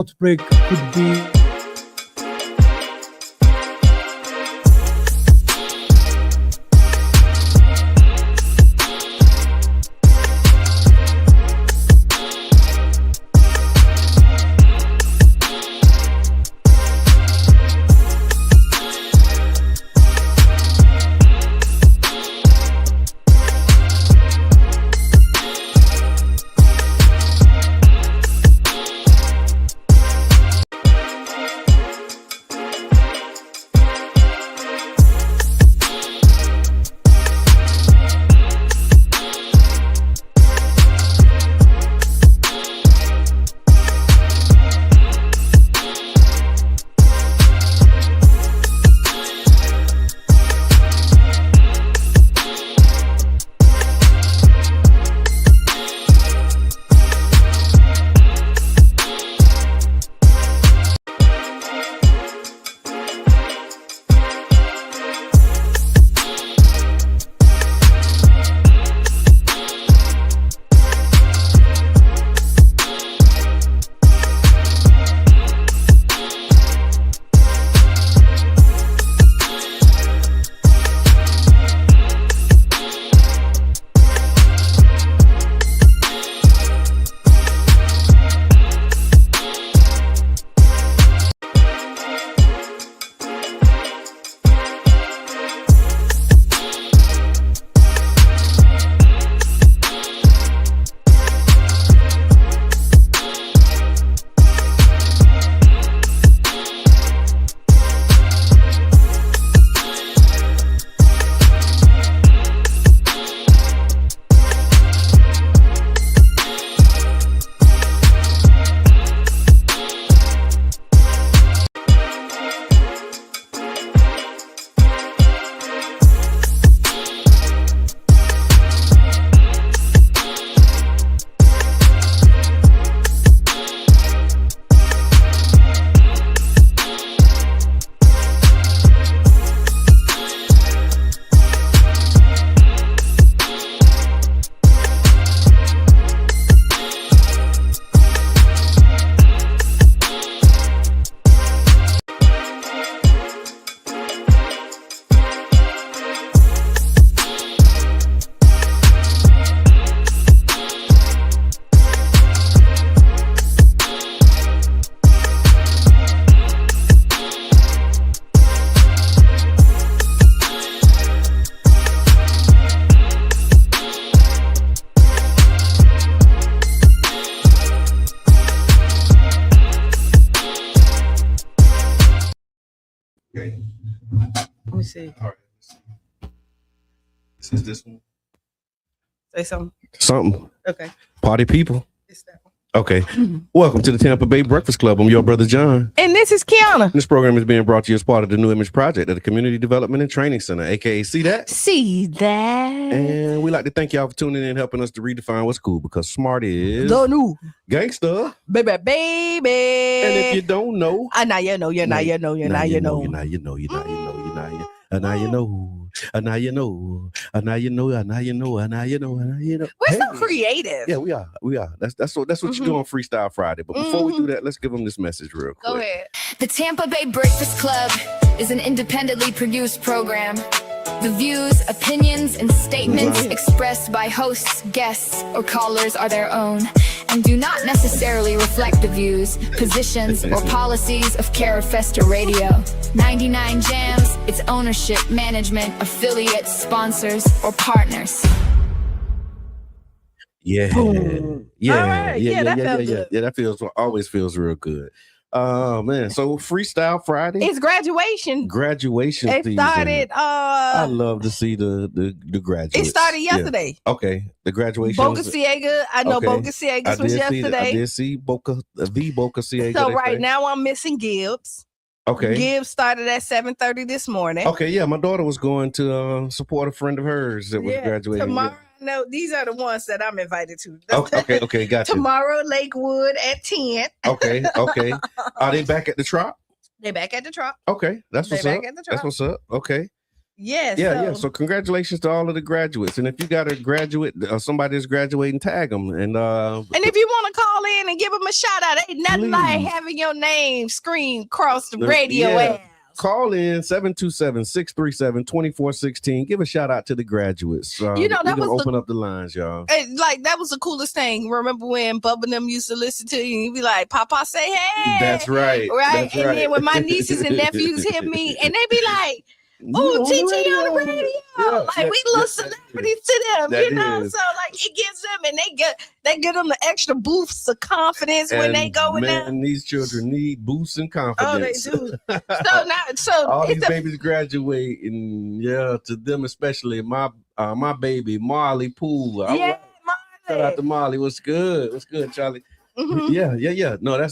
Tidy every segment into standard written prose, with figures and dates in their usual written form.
outbreak could be. Okay. Let me see. All right. This is this one. Say something. Something. Okay. Party people. It's that one. Okay. Welcome to the Tampa Bay Breakfast Club. I'm your brother John. And this is Qiana. This program is being brought to you as part of the New Image Project at the Community Development and Training Center, aka See That? See that? And we like to thank y'all for tuning in and helping us to redefine what's cool, because smart is the new gangster. baby. And if you don't know, now you know. now you know. We're so creative. Yeah, we are. That's what you do on Freestyle Friday. But before we do that, let's give them this message real quick. Go ahead. The Tampa Bay Breakfast Club is an independently produced program. The views, opinions, and statements expressed by hosts, guests, or callers are their own and do not necessarily reflect the views, positions, or policies of Carafesta Radio. 99 Jams, its ownership, management, affiliates, sponsors, or partners. Yeah. Boom. Yeah. All right. Yeah, that felt good. Yeah, that always feels real good. Oh man, so Freestyle Friday. It's graduation. Graduation It season. started I love to see the graduates. it started yesterday. Yeah. Okay. The graduation. Boca Ciega. I know Okay. Boca Ciegas was yesterday. I did see Boca Ciega. So right now I'm missing Gibbs. Okay. Gibbs started at 7:30 this morning. Okay, yeah, my daughter was going to support a friend of hers that was graduating. Tomorrow, no, these are the ones that I'm invited to. Okay, gotcha. Tomorrow, Lakewood at 10. Okay. Are they back at the Trop? They back at the Trop. Okay, that's what's up. Back at the That's Trop. what's up. Okay. Yes. Yeah. So congratulations to all of the graduates. And if you got a graduate, somebody that's graduating, tag them. And if you want to call in and give them a shout out, ain't nothing like Please. having your name screamed across the radio. Yeah. Call in 727-637-2416. Give a shout out to the graduates. That was open up the lines, y'all. Like that was the coolest thing. Remember when Bubba and them used to listen to you and you'd be like, Papa say hey. That's right. Right. And then when my nieces and nephews hit me and they be like, oh, TT on the radio. Yeah, like we little celebrities to them, that you know. is. So like it gives them and they get them the extra boosts of confidence when they go in there. And these children need boosts and confidence. Oh, they do. So all these babies graduate, and to them especially. My baby Marley Poole. Yeah, Marley. Shout out to Molly. What's good? What's good, Charlie? Mm-hmm. Yeah. No,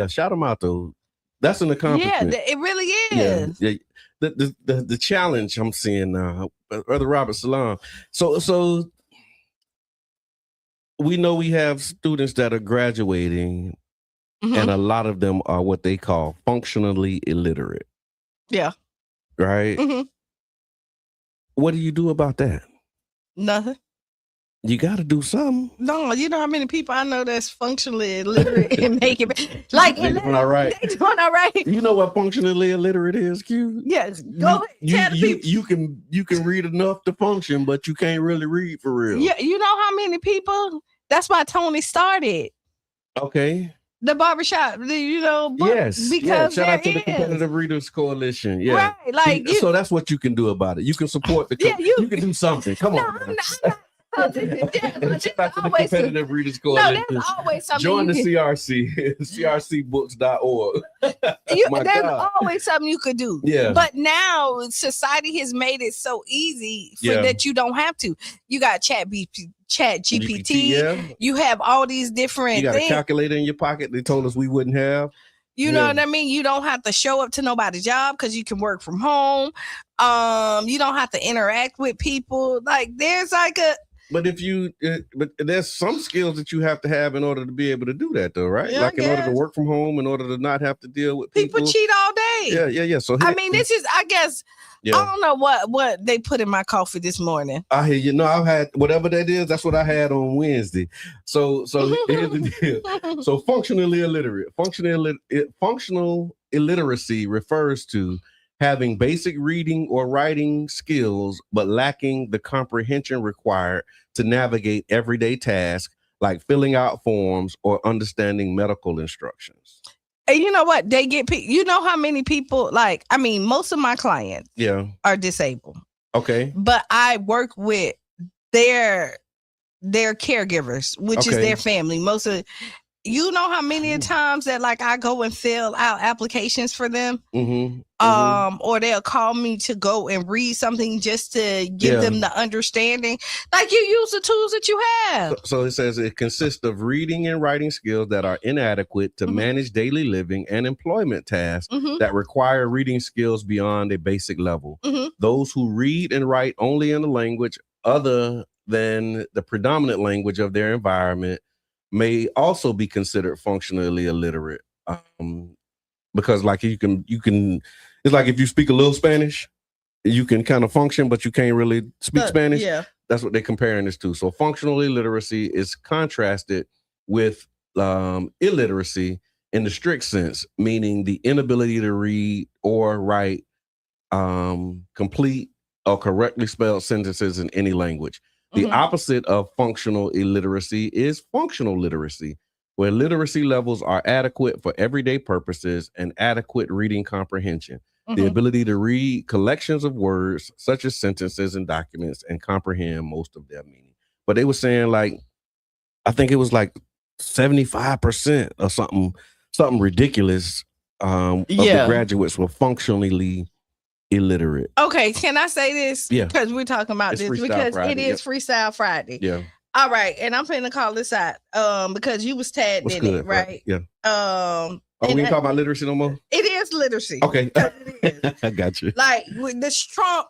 shout them out though. That's an accomplishment. Yeah, it really is. Yeah. The challenge I'm seeing now, Brother Robert Salam. So we know we have students that are graduating, and a lot of them are what they call functionally illiterate. Yeah. Right? Mm-hmm. What do you do about that? Nothing. You got to do something. No, you know how many people I know that's functionally illiterate and make it like They doing all right. They doing all right. You know what functionally illiterate is, Q? Yes, go ahead. You can read enough to function, but you can't really read for real. Yeah, you know how many people? That's why Tony started. Okay. The barbershop, book, yes, because shout out to the Competitive Readers Coalition. Yeah, right. Like so that's what you can do about it. You can support the. You can do something. Come on. I'm not. Shout out to the Competitive Readers Coalition. No, there's always something. Join the CRC, crcbooks.org. There's always something you could do. Yeah. But now society has made it so easy that you don't have to. You got Chat GPT. Yeah. You have all these different things. You got things. a calculator in your pocket they told us we wouldn't have. You know what I mean? You don't have to show up to nobody's job because you can work from home. You don't have to interact with people. Like there's like But but there's some skills that you have to have in order to be able to do that, though, right? Yeah, like in order to work from home, in order to not have to deal with people. People cheat all day. Yeah. So I mean, this is, I guess, I don't know what they put in my coffee this morning. I hear you. No, I've had whatever that is. That's what I had on Wednesday. So here's the deal. So functionally illiterate. Functional illiteracy refers to having basic reading or writing skills, but lacking the comprehension required to navigate everyday tasks like filling out forms or understanding medical instructions. And you know what? They get, you know how many people, most of my clients are disabled. Okay. But I work with their caregivers, which is their family. You know how many times that I go and fill out applications for them, or they'll call me to go and read something just to give them the understanding. Like you use the tools that you have. So it says it consists of reading and writing skills that are inadequate to manage daily living and employment tasks that require reading skills beyond a basic level. Those who read and write only in a language other than the predominant language of their environment may also be considered functionally illiterate, because you can it's like if you speak a little Spanish, you can kind of function, but you can't really speak Spanish. Yeah, that's what they're comparing this to. So functional illiteracy is contrasted with illiteracy in the strict sense, meaning the inability to read or write complete or correctly spelled sentences in any language. The opposite of functional illiteracy is functional literacy, where literacy levels are adequate for everyday purposes and adequate reading comprehension. The ability to read collections of words, such as sentences and documents, and comprehend most of their meaning. But they were saying I think it was 75% or something ridiculous of the graduates were functionally illiterate. Okay, can I say this? Yeah. Because we're talking about this because Friday. It is Freestyle Friday. Yeah. All right, and I'm finna call this out because you was tagged in it, right? Yeah. We ain't talking about literacy no more? It is literacy. Okay. It is. I got you. With this Trump,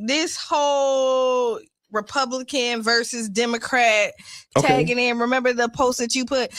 this whole Republican versus Democrat tagging in. Remember the post that you put?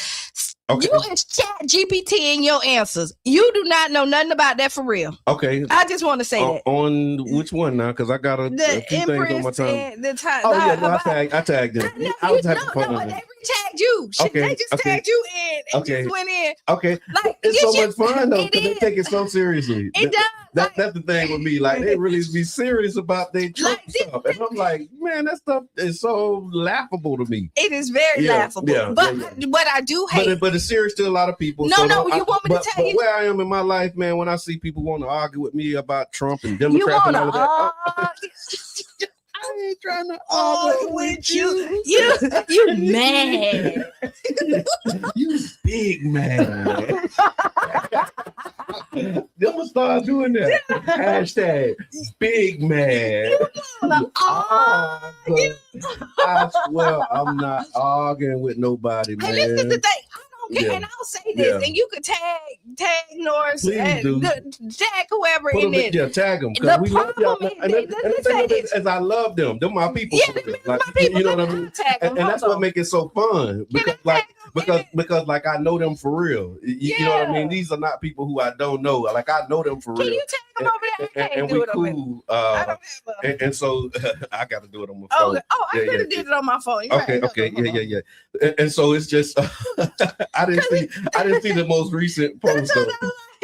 Okay. You is Chat GPT in your answers. You do not know nothing about that for real. Okay. I just want to say that. On which one now? Because I got a few things on my time. Oh yeah, no, I tagged them. I was having fun. No, they tagged you. They just tagged you in and just went in. Okay. Like, it's so much fun though, because they take it so seriously. It does. That's the thing with me. Like, they really be serious about their Trump stuff. And I'm like, man, that stuff is so laughable to me. It is very laughable. But what I do hate. But it's serious to a lot of people. No, you want me to tell you? But where I am in my life, man, when I see people want to argue with me about Trump and Democrats and all of that. I ain't trying to argue with you. You mad. You big man. I'm gonna start doing that. Hashtag big man. I swear I'm not arguing with nobody, man. And this is the thing. And I'll say this, and you could tag Norris, tag whoever in it. Yeah, tag them. The problem is, as I love them, they're my people. Yeah, like, my people. You know what I mean? And that's what makes it so fun, because like I know them for real. You know what I mean? These are not people who I don't know. Like, I know them for real. Can you tag them over there? And we cool. And so I got to do it on my phone. I could have did it on my phone. Okay, yeah. And so it's just. I didn't see the most recent post though.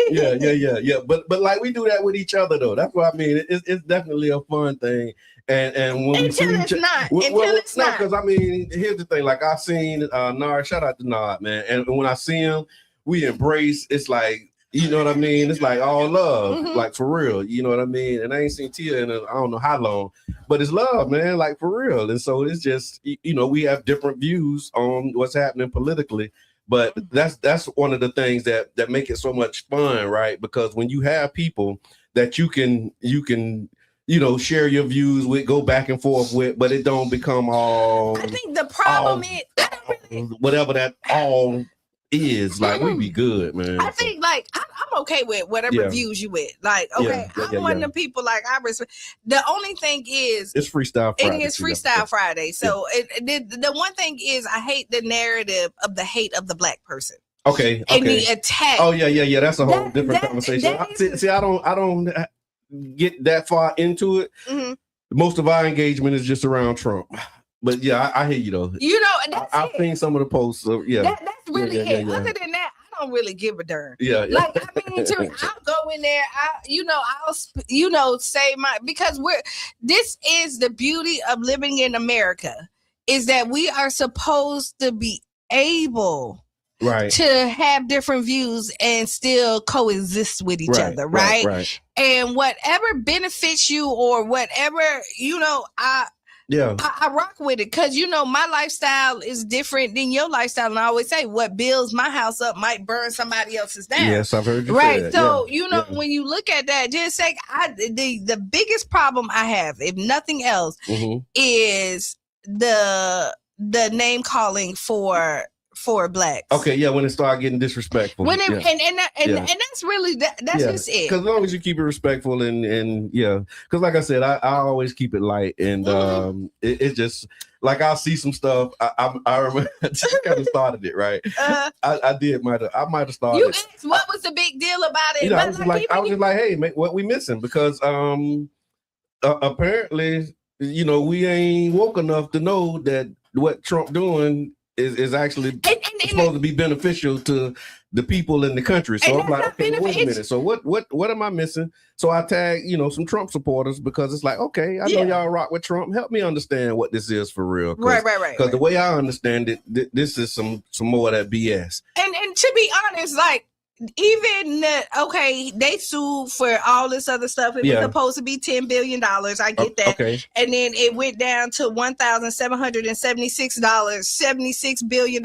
Yeah. But like, we do that with each other though. That's what I mean. It's definitely a fun thing. And when we see each other, it's not, because I mean, here's the thing. Like, I've seen Nard. Shout out to Nard, man. And when I see him, we embrace. It's like, you know what I mean? It's like all love, like, for real. You know what I mean? And I ain't seen Tia in I don't know how long, but it's love, man, like, for real. And so it's just, we have different views on what's happening politically. But that's one of the things that make it so much fun, right? Because when you have people that you can share your views with, go back and forth with, but it don't become all. I think the problem is whatever that all is. Like, we be good, man. I think, like, I'm okay with whatever views you with. Like, okay, I'm one of the people, like, I respect. The only thing is, it's Freestyle Friday. It is Freestyle Friday. So the one thing is, I hate the narrative of the hate of the black person. Okay. And the attack. Oh yeah. That's a whole different conversation. See, I don't get that far into it. Most of our engagement is just around Trump. But yeah, I hear you though. I've seen some of the posts. So that's really it. Other than that, I don't really give a darn. Like, I mean, I'll go in there. I'll say because this is the beauty of living in America, is that we are supposed to be able to have different views and still coexist with each other, right? And whatever benefits you or whatever, I rock with it, because my lifestyle is different than your lifestyle, and I always say what builds my house up might burn somebody else's down. Yes, I've heard you say that. So when you look at that, just say the biggest problem I have, if nothing else, is the name calling for blacks. Okay, yeah, when it started getting disrespectful. And that's really that's just it. Because as long as you keep it respectful and because like I said, I always keep it light, and it's just like, I'll see some stuff. I remember I kind of started it, right? I might have started. You asked what was the big deal about it? I was just like, hey, man, what we missing? Because apparently, we ain't woke enough to know that what Trump doing is actually supposed to be beneficial to the people in the country. So I'm like, okay, wait a minute. So what am I missing? So I tag, some Trump supporters, because it's like, okay, I know y'all rock with Trump. Help me understand what this is for real. Right. Because the way I understand it, this is some more of that BS. And to be honest, like, even they sued for all this other stuff. It was supposed to be $10 billion. I get that. Okay. And then it went down to $1,776, $76 billion.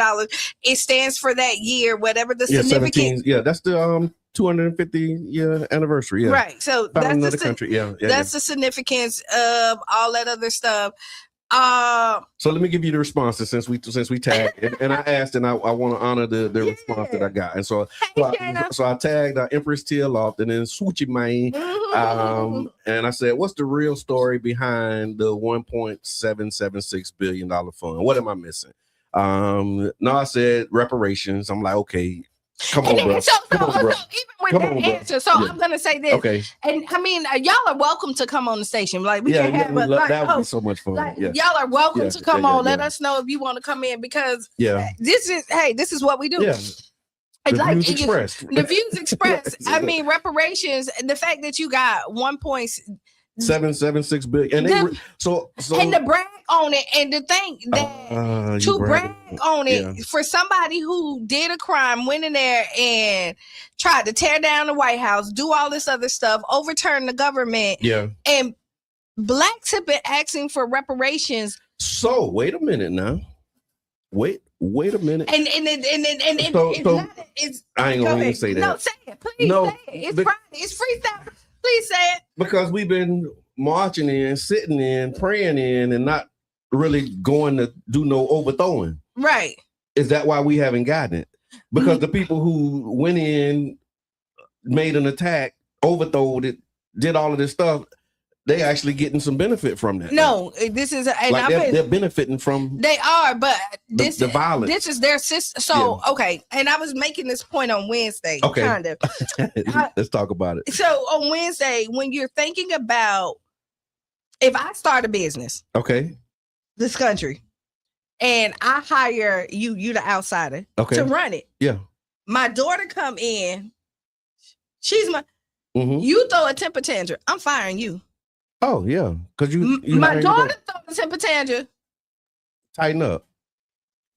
It stands for that year, whatever the significance. That's the 250 year anniversary. Yeah. Right. So that's the country. That's the significance of all that other stuff. So let me give you the responses since we tagged, and I asked, and I want to honor the response that I got, and so I tagged Empress Tia Loft and then Swoochie Main, and I said, what's the real story behind the $1.776 billion fund? What am I missing? No, I said reparations. I'm like, okay, come on, bro. So even with that answer, I'm gonna say this. Okay. And I mean, y'all are welcome to come on the station. Like we can have that would be so much fun. Like, y'all are welcome to come on. Let us know if you want to come in because this is what we do. Yeah. The views expressed. The views expressed. I mean, reparations. The fact that you got 1.776 billion, and so and to brag on it, and to think that to brag on it for somebody who did a crime, went in there and tried to tear down the White House, do all this other stuff, overturn the government, and blacks have been asking for reparations. So wait a minute now. Wait a minute. And I ain't gonna even say that. No, say it. Please say it. It's Friday. It's freestyle. Please say it. Because we've been marching in, sitting in, praying in, and not really going to do no overthrowing. Right. Is that why we haven't gotten it? Because the people who went in, made an attack, overthrowed it, did all of this stuff, they actually getting some benefit from that. No, this is they're benefiting from. They are, but the violence. This is their system. So okay, and I was making this point on Wednesday. Okay, kind of. Let's talk about it. So on Wednesday, when you're thinking about if I start a business, this country, and I hire you the outsider, to run it. Yeah, my daughter come in. She's my. You throw a temper tantrum, I'm firing you. Oh yeah, because you my daughter throw a temper tantrum. Tighten up.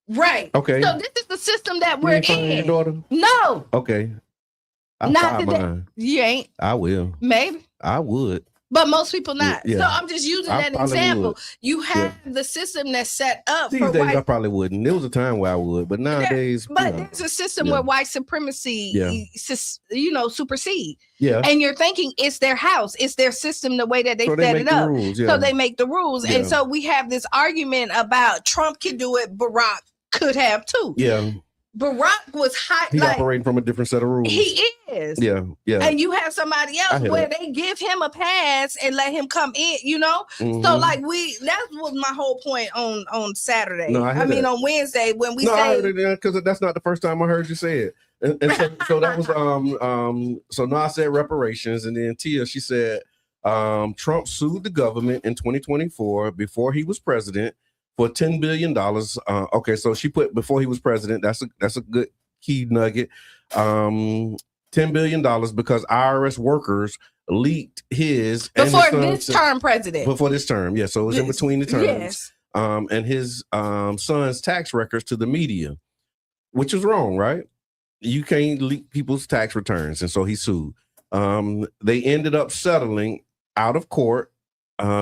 Right. Okay. So this is the system that we're in. Your daughter? No. Okay. Not today. You ain't. I will. Maybe. I would. But most people not. Yeah. So I'm just using that example. Would. You have the system that's set up. These days I probably wouldn't. There was a time where I would, but nowadays. There's a system where white supremacy, supersede. Yeah. And you're thinking it's their house, it's their system, the way that they set it up. So they make the rules. Yeah. And so we have this argument about Trump can do it, Barack could have too. Yeah. Barack was hot. He's operating from a different set of rules. He is. Yeah. And you have somebody else where they give him a pass and let him come in, So like that was my whole point on Saturday. No, I mean on Wednesday when we I heard it because that's not the first time I heard you say it. And so that was so now I said reparations, and then Tia, she said Trump sued the government in 2024 before he was president for $10 billion. Okay, so she put before he was president. That's a good key nugget. $10 billion because IRS workers leaked his before this term president. Before this term, yeah. So it was in between the terms. Yes. And his son's tax records to the media, which is wrong, right? You can't leak people's tax returns, and so he sued. They ended up settling out of court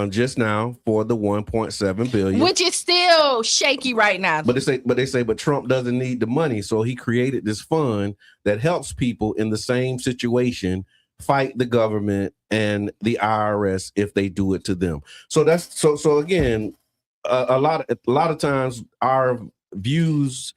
just now for the 1.7 billion, which is still shaky right now. But they say Trump doesn't need the money, so he created this fund that helps people in the same situation fight the government and the IRS if they do it to them. So that's so again, a lot of times our views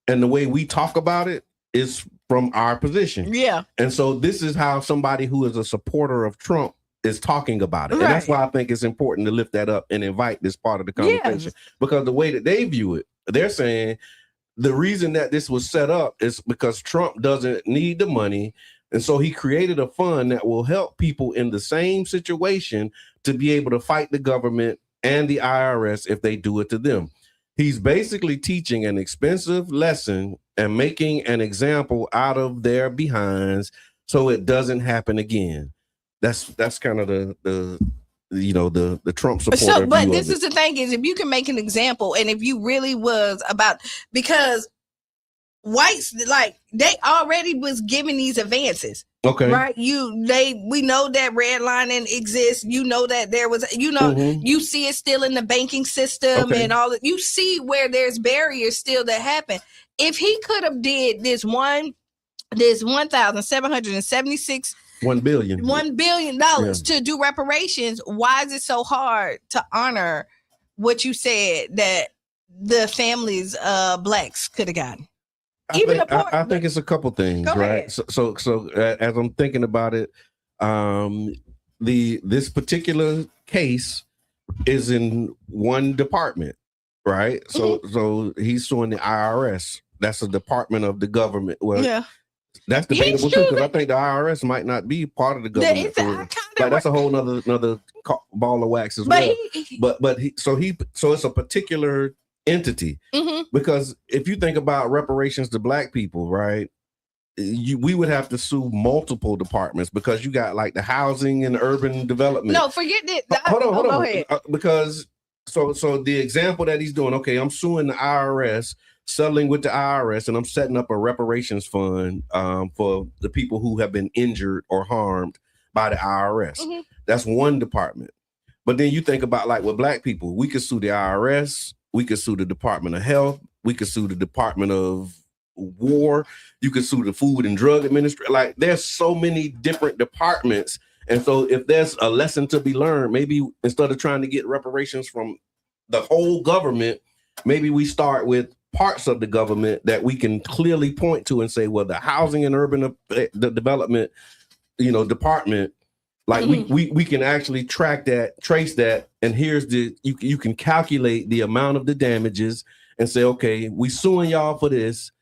and the way we talk about it is from our position. Yeah. And so this is how somebody who is a supporter of Trump is talking about it. Right. And that's why I think it's important to lift that up and invite this part of the conversation. Because the way that they view it, they're saying the reason that this was set up is because Trump doesn't need the money. And so he created a fund that will help people in the same situation to be able to fight the government and the IRS if they do it to them. He's basically teaching an expensive lesson and making an example out of their behinds so it doesn't happen again. That's kind of the Trump supporter. So, but this is the thing is, if you can make an example, and if you really was about, because whites, like, they already was giving these advances. Okay. Right. We know that redlining exists. You know that there was, you see it still in the banking system and all that. You see where there's barriers still that happen. If he could have did this $1,776 $1 billion to do reparations, why is it so hard to honor what you said that the families blacks could have gotten? I think it's a couple things, right? So as I'm thinking about it, this particular case is in one department. right? So he's suing the IRS. That's a department of the government. Well, yeah. That's debatable too, because I think the IRS might not be part of the government. Like, that's a whole nother ball of wax as well. So it's a particular entity, because if you think about reparations to Black people, right? We would have to sue multiple departments, because you got like the housing and urban development. No, forget it. Hold on. Go ahead. Because so the example that he's doing, okay, I'm suing the IRS, settling with the IRS, and I'm setting up a reparations fund for the people who have been injured or harmed by the IRS. That's one department. But then you think about, like, with Black people, we could sue the IRS, we could sue the Department of Health, we could sue the Department of War, you could sue the Food and Drug Administration. Like, there's so many different departments. And so if there's a lesson to be learned, maybe instead of trying to get reparations from the whole government, maybe we start with parts of the government that we can clearly point to and say, well, the housing and urban development, department, like we can actually track that, trace that, and here's you can calculate the amount of the damages and say, okay, we suing y'all for this,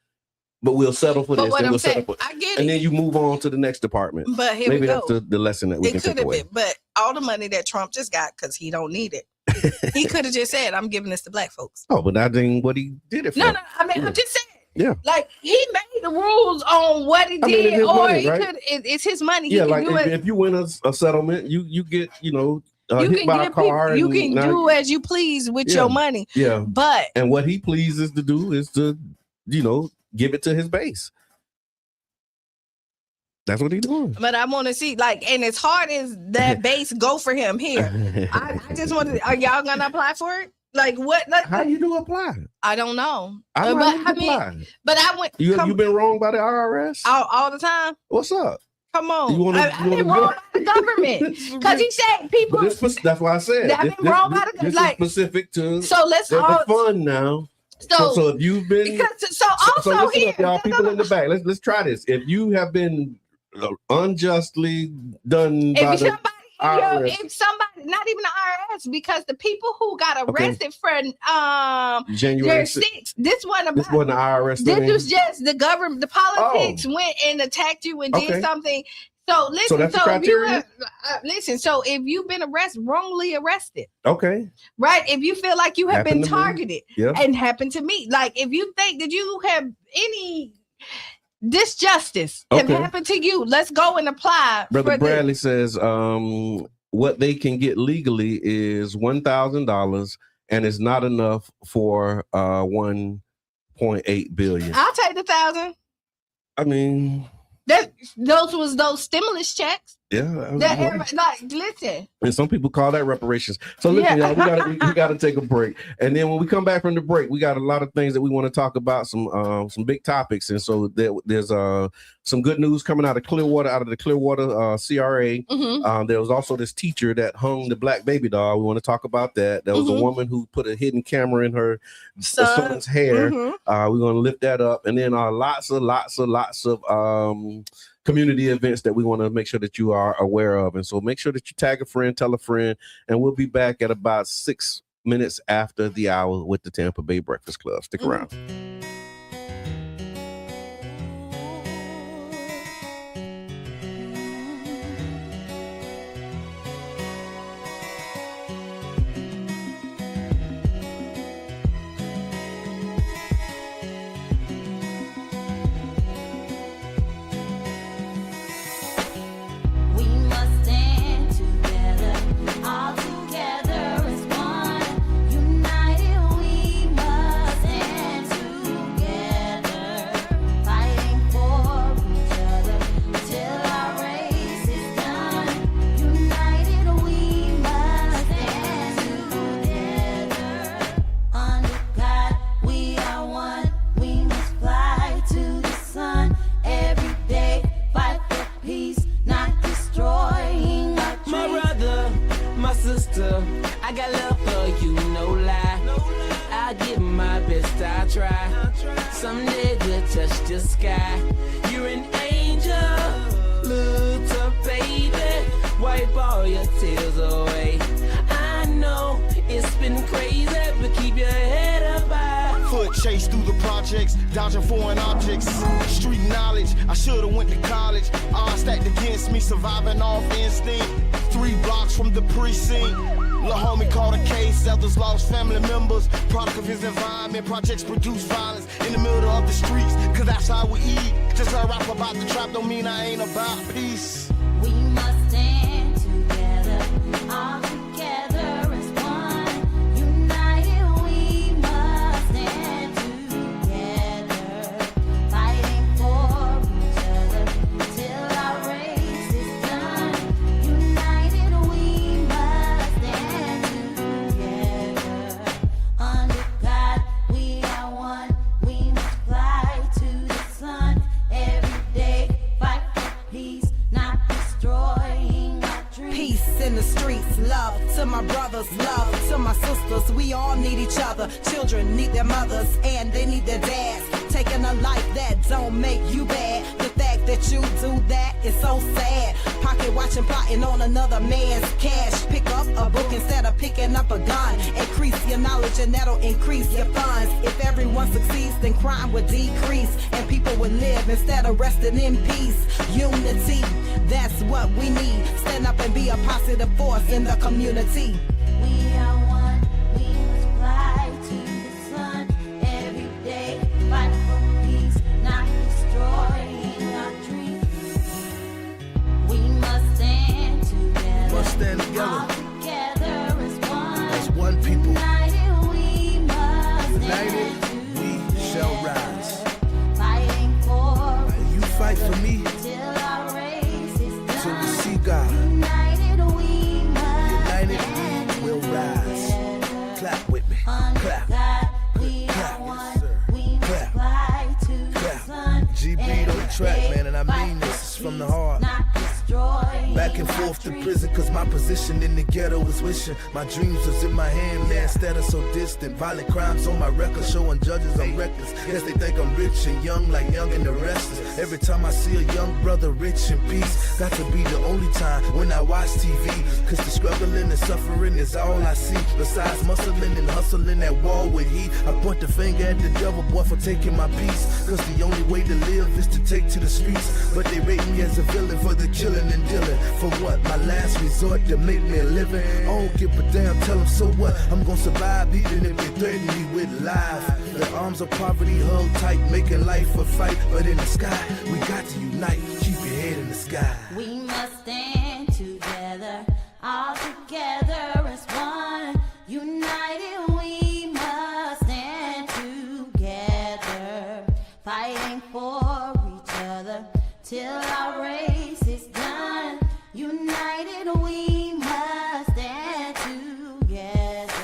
but we'll settle for this. And we'll settle for, I get it. And then you move on to the next department. But here maybe we go. That's the lesson that we can take away. But all the money that Trump just got, because he don't need it. He could have just said, I'm giving this to Black folks. Oh, but that ain't what he did it for. No, I mean, I'm just saying. Yeah. Like, he made the rules on what he did, it's or money, he right? could. It's his money. Yeah, he like can do if you win a settlement, you get, you hit by a car. You can do as you please with your money. Yeah. But and what he pleases to do is to, give it to his base. That's what he's doing. But I want to see, like, and as hard as that base go for him here, I just want to. Are y'all gonna apply for it? Like, what? Like, how you do apply? I don't know. I went. You been wrong by the IRS all the time. What's up? Come on. I've been wrong by the government, because he said people. That's why I said I've been wrong by the government. Like, specific to. So let's all fun now. So if you've been so listen here, up, y'all, people in the back. Let's try this. If you have been unjustly done by the IRS. If somebody, not even the IRS, because the people who got arrested for January 6th, this wasn't the IRS. This was just the government. The politics went and attacked you and did something. So listen. So that's the criteria? So if you've been wrongly arrested, okay, right? If you feel like you have been targeted, and happened to me, like if you think that you have any disjustice have happened to you, let's go and apply. Brother Bradley says what they can get legally is $1,000, and it's not enough for 1.8 billion. I'll take the 1,000. I mean, those stimulus checks. Yeah, listen. And some people call that reparations. So listen, y'all, we gotta take a break, and then when we come back from the break, we got a lot of things that we want to talk about, some big topics, and so there's some good news coming out of the Clearwater CRA. There was also this teacher that hung the black baby doll. We want to talk about that. There was a woman who put a hidden camera in her son's hair. We're going to lift that up, and then lots of community events that we want to make sure that you are aware of. And so make sure that you tag a friend, tell a friend, and we'll be back at about 6 minutes after the hour with the Tampa Bay Breakfast Club. Stick around. chase through the projects, dodging foreign objects. Street knowledge, I should've went to college. Odds stacked against me, surviving off instinct. 3 blocks from the precinct. Lil' homie caught a case, others lost family members. Product of his environment, projects produce violence in the middle of the streets, cause that's how we eat. Just a rap about the trap don't mean I ain't about peace. We must stand together, all together as one. United we must stand together, fighting for each other till our race is done. United we must stand together. Under God we are one. We must fly to the sun every day, fight for peace, not destroying our dreams. Peace in the streets, love to my brothers, love to my sisters. We all need each other. Children need their mothers and they need their dads. Taking a life that don't make you bad. The fact that you do that is so sad. Pocket watching, plotting on another man's cash. Pick up a book instead of picking up a gun. Increase your knowledge and that'll increase your funds. If everyone succeeds, then crime would decrease and people would live instead of resting in peace. Unity, that's what we need. Stand up and be a positive force in the community. We are one, we must fly to the sun every day, fight for peace, not destroying our dreams. We must stand together, Must stand together. all together as one. As one people. United we must United, stand we shall rise. fighting for You fight for me till our race is done. till we see God. United we must United, stand we will rise. together. Clap with me. Under Clap. God, we Clap, are yes, one. sir. We must Clap. fly to the Clap. sun. G beat on the track, Every man, and I day, mean this. fight It's for from the peace, heart. not destroying Back and our forth to dreams. prison, cause my position in the ghetto is wishing my dreams was in my hand, man. Instead of so distant, violent crimes on my record, showing judges I'm reckless. Guess they think I'm rich and young, like Young and the Restless. Every time I see a young brother rich in peace, got to be the only time when I watch TV. Cause the struggling and suffering is all I see. Besides muscling and hustling at war with heat, I point the finger at the devil, boy, for taking my peace. Cause the only way to live is to take to the streets. But they rate me as a villain for the killing and dealing. For what? My last resort to make me a living. I don't give a damn, tell them so what? I'm gonna survive even if they threaten me with life. The arms of poverty held tight, making life a fight. But in the sky, we got to unite. Keep your head in the sky. We must stand together, all together as one. United we must stand together, fighting for each other till our race is done. United we must stand together.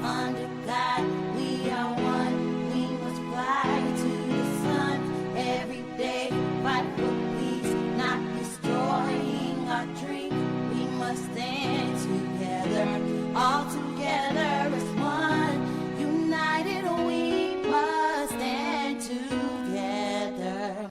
Under God we are one. We must fly to the sun every day, fight for peace, not destroying our dream. We must stand together, all together as one. United we must stand together.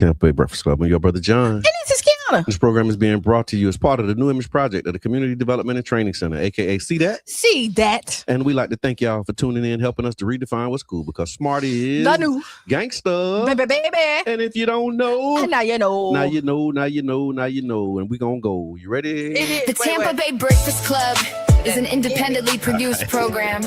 Tampa Breakfast Club. I'm your brother John. And this is Qiana. This program is being brought to you as part of the New Image Project of the Community Development and Training Center, aka See That. See that. And we like to thank y'all for tuning in, helping us to redefine what's cool, because smart is The new gangsta. baby. And if you don't know, And now you know. now you know, now you know, now you know. And we gonna go. You ready? The Tampa Bay Breakfast Club is an independently produced program.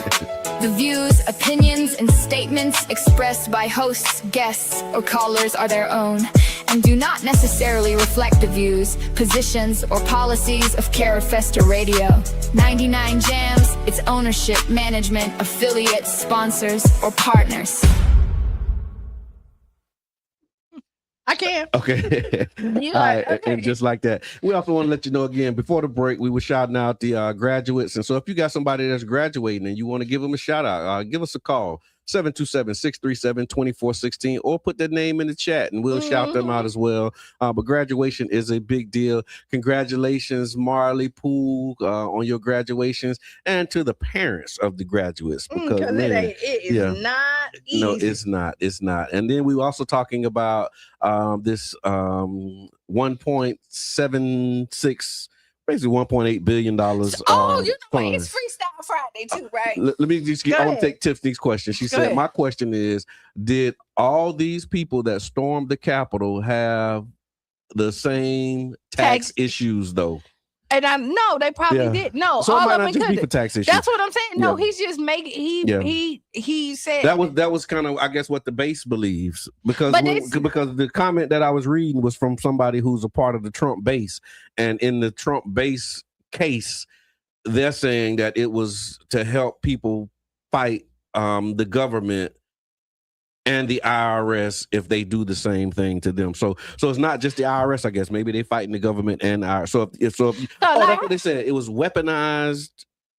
The views, opinions, and statements expressed by hosts, guests, or callers are their own and do not necessarily reflect the views, positions, or policies of Carafesta Radio. 99 Jams, its ownership, management, affiliates, sponsors, or partners. I can. Okay. You All like, right. okay. And just like that, we also want to let you know again, before the break, we were shouting out the graduates. And so if you got somebody that's graduating and you want to give them a shout out, give us a call, 727-637-2416, or put their name in the chat and we'll shout them out as well. But graduation is a big deal. Congratulations, Marley Poole, on your graduations, and to the parents of the graduates. Because it is not easy. no, it's not. It's not. And then we were also talking about this 1.76, basically $1.8 billion. You know what? It's Freestyle Friday too, right? Let me just get, I want to take Tiffany's question. She said, my question is, did all these people that stormed the Capitol have the same tax issues though? And I know they probably did. No, so all it might of not them just be could. for tax issues. That's what I'm saying. No, he's just making. He said that was kind of, I guess, what the base believes, because the comment that I was reading was from somebody who's a part of the Trump base, and in the Trump base case, they're saying that it was to help people fight the government and the IRS if they do the same thing to them. So it's not just the IRS, I guess. Maybe they fighting the government and IRS. So if that's what they said. It was weaponized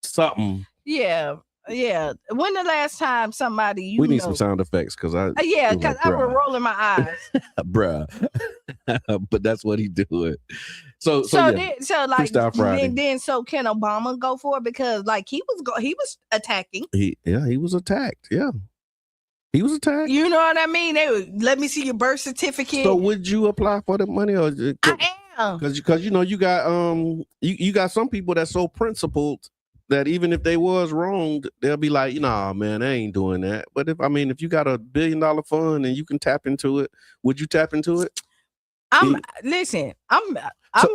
something. Yeah. When the last time somebody we need some sound effects because I because I was rolling my eyes. Bruh. But that's what he doing. So Then so can Obama go for it? Because like he was attacking. He was attacked. Yeah. He was attacked. You know what I mean? They would, let me see your birth certificate. So would you apply for the money, or I am? Because you know you got you got some people that's so principled that even if they was wronged, they'll be like, nah, man, I ain't doing that. But if you got $1 billion fund and you can tap into it, would you tap into it? Listen, I'm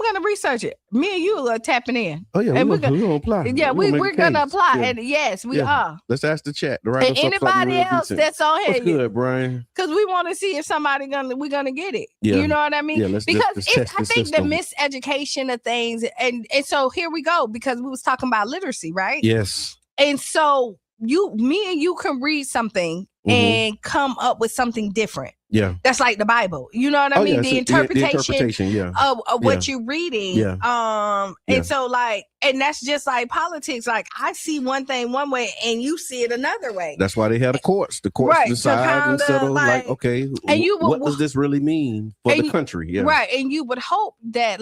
gonna research it. Me and you are tapping in. Oh yeah, and we're gonna apply. Yeah, we're gonna apply, and yes, we are. Let's ask the chat. And anybody else that's on here, what's good, Brian? Because we want to see if we're gonna get it. Yeah. You know what I mean? Yeah, because I think the miseducation of things, and so here we go, because we was talking about literacy, right? Yes. And so me and you can read something and come up with something different. Yeah. That's like the Bible. You know what I mean? The interpretation of what you're reading. Yeah. And so and that's just like politics. Like I see one thing one way and you see it another way. That's why they had the courts. The courts decide and settle like, okay, and what does this really mean for the country? Yeah. Right. And you would hope that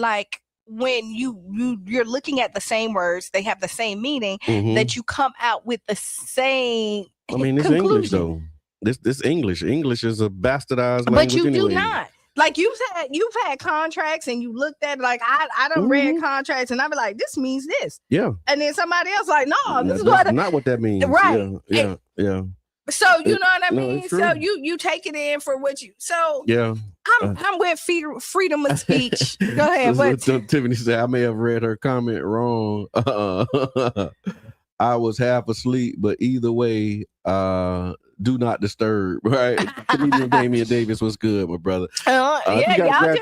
when you're looking at the same words, they have the same meaning, that you come out with the same it's English though. This English is a bastardized language. But you anyway. do not. Like you've had contracts and you looked at it, like I done read contracts and I be like, this means this. Yeah. And then somebody else like, no, this is not what that means. Right. Yeah. So you know what I mean? So you take it in for what you I'm with freedom of speech. Go ahead. What Tiffany said, I may have read her comment wrong. I was half asleep, but either way, do not disturb, right? Comedian Damian Davis was good, my brother. Their daughter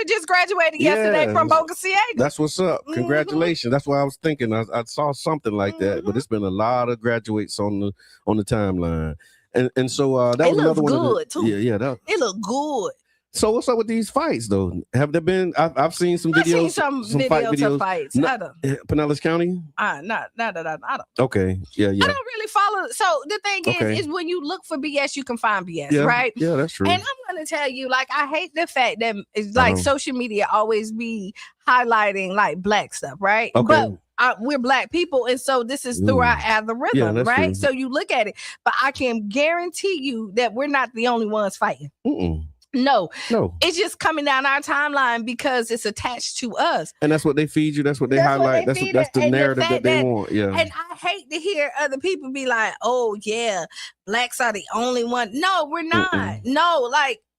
just graduated yesterday from Boca Ciega. That's what's up. Congratulations. That's why I was thinking. I saw something like that, but it's been a lot of graduates on the timeline, and so that was another one. Good too. Yeah, it looked good. So what's up with these fights though? Have there been? I've seen some videos. I've seen some videos of fights. Pinellas County. Not that I don't. Okay. Yeah. I don't really follow. So the thing is when you look for BS, you can find BS, right? Yeah, that's true. And I'm gonna tell you, I hate the fact that it's social media always be highlighting black stuff, right? Okay. But we're black people, and so this is through our algorithm, right? True. So you look at it, but I can guarantee you that we're not the only ones fighting. No, it's just coming down our timeline because it's attached to us, and that's what they feed you. That's what they highlight. That's the narrative that they want. Yeah, and I hate to hear other people be like, "Oh yeah, blacks are the only one." No, we're not. No,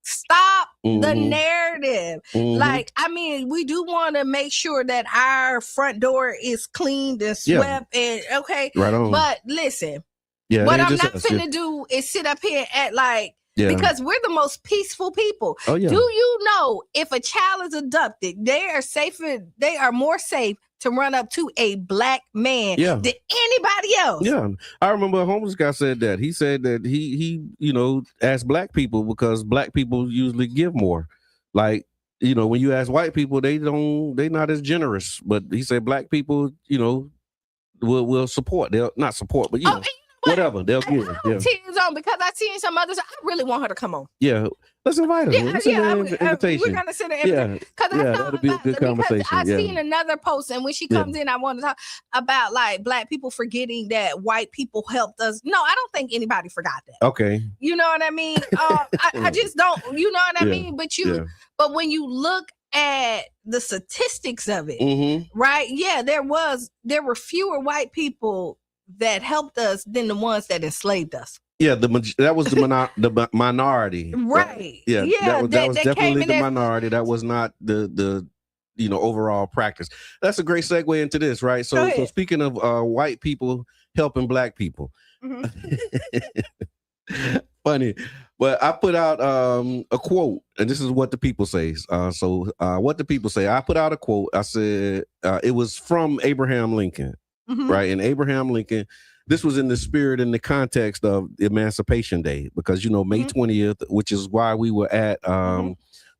Stop the Mhm. narrative. Mhm. Like, I mean, we do want to make sure that our front door is cleaned and swept and okay. Right on. But listen, Yeah, it what ain't I'm just not us. finna do is sit up here at like, Yeah. because we're the most peaceful people. Oh, yeah. Do you know if a child is abducted, they are more safe to run up to a black man Yeah. than anybody else? Yeah, I remember a homeless guy said that. He said that he asked black people because black people usually give more. Like, when you ask white people, they not as generous. But he said black people, will support. They'll not support, but Oh, and you know what? whatever they'll give. Yeah, Tears on because I seen some others. I really want her to come on. yeah. Let's invite her. Let's send her an invitation. We're gonna send an invitation because that'll be a good conversation. I Yeah. seen another post, and when she comes in, I want to talk about like black people forgetting that white people helped us. No, I don't think anybody forgot that. Okay. You know what I mean? I just don't. You know what I mean? But but when you look at the statistics of it, Mm-hmm. right? Yeah, there were fewer white people that helped us than the ones that enslaved us. Yeah, that was the minority, right? Yeah, that was definitely the as minority. That was not the overall practice. That's a great segue into this, right? So speaking of white people helping black people, funny, but I put out a quote, and this is what the people say. What the people say, I put out a quote. I said it was from Abraham Lincoln, right? And Abraham Lincoln. This was in the spirit and the context of Emancipation Day, because, May 20th, which is why we were at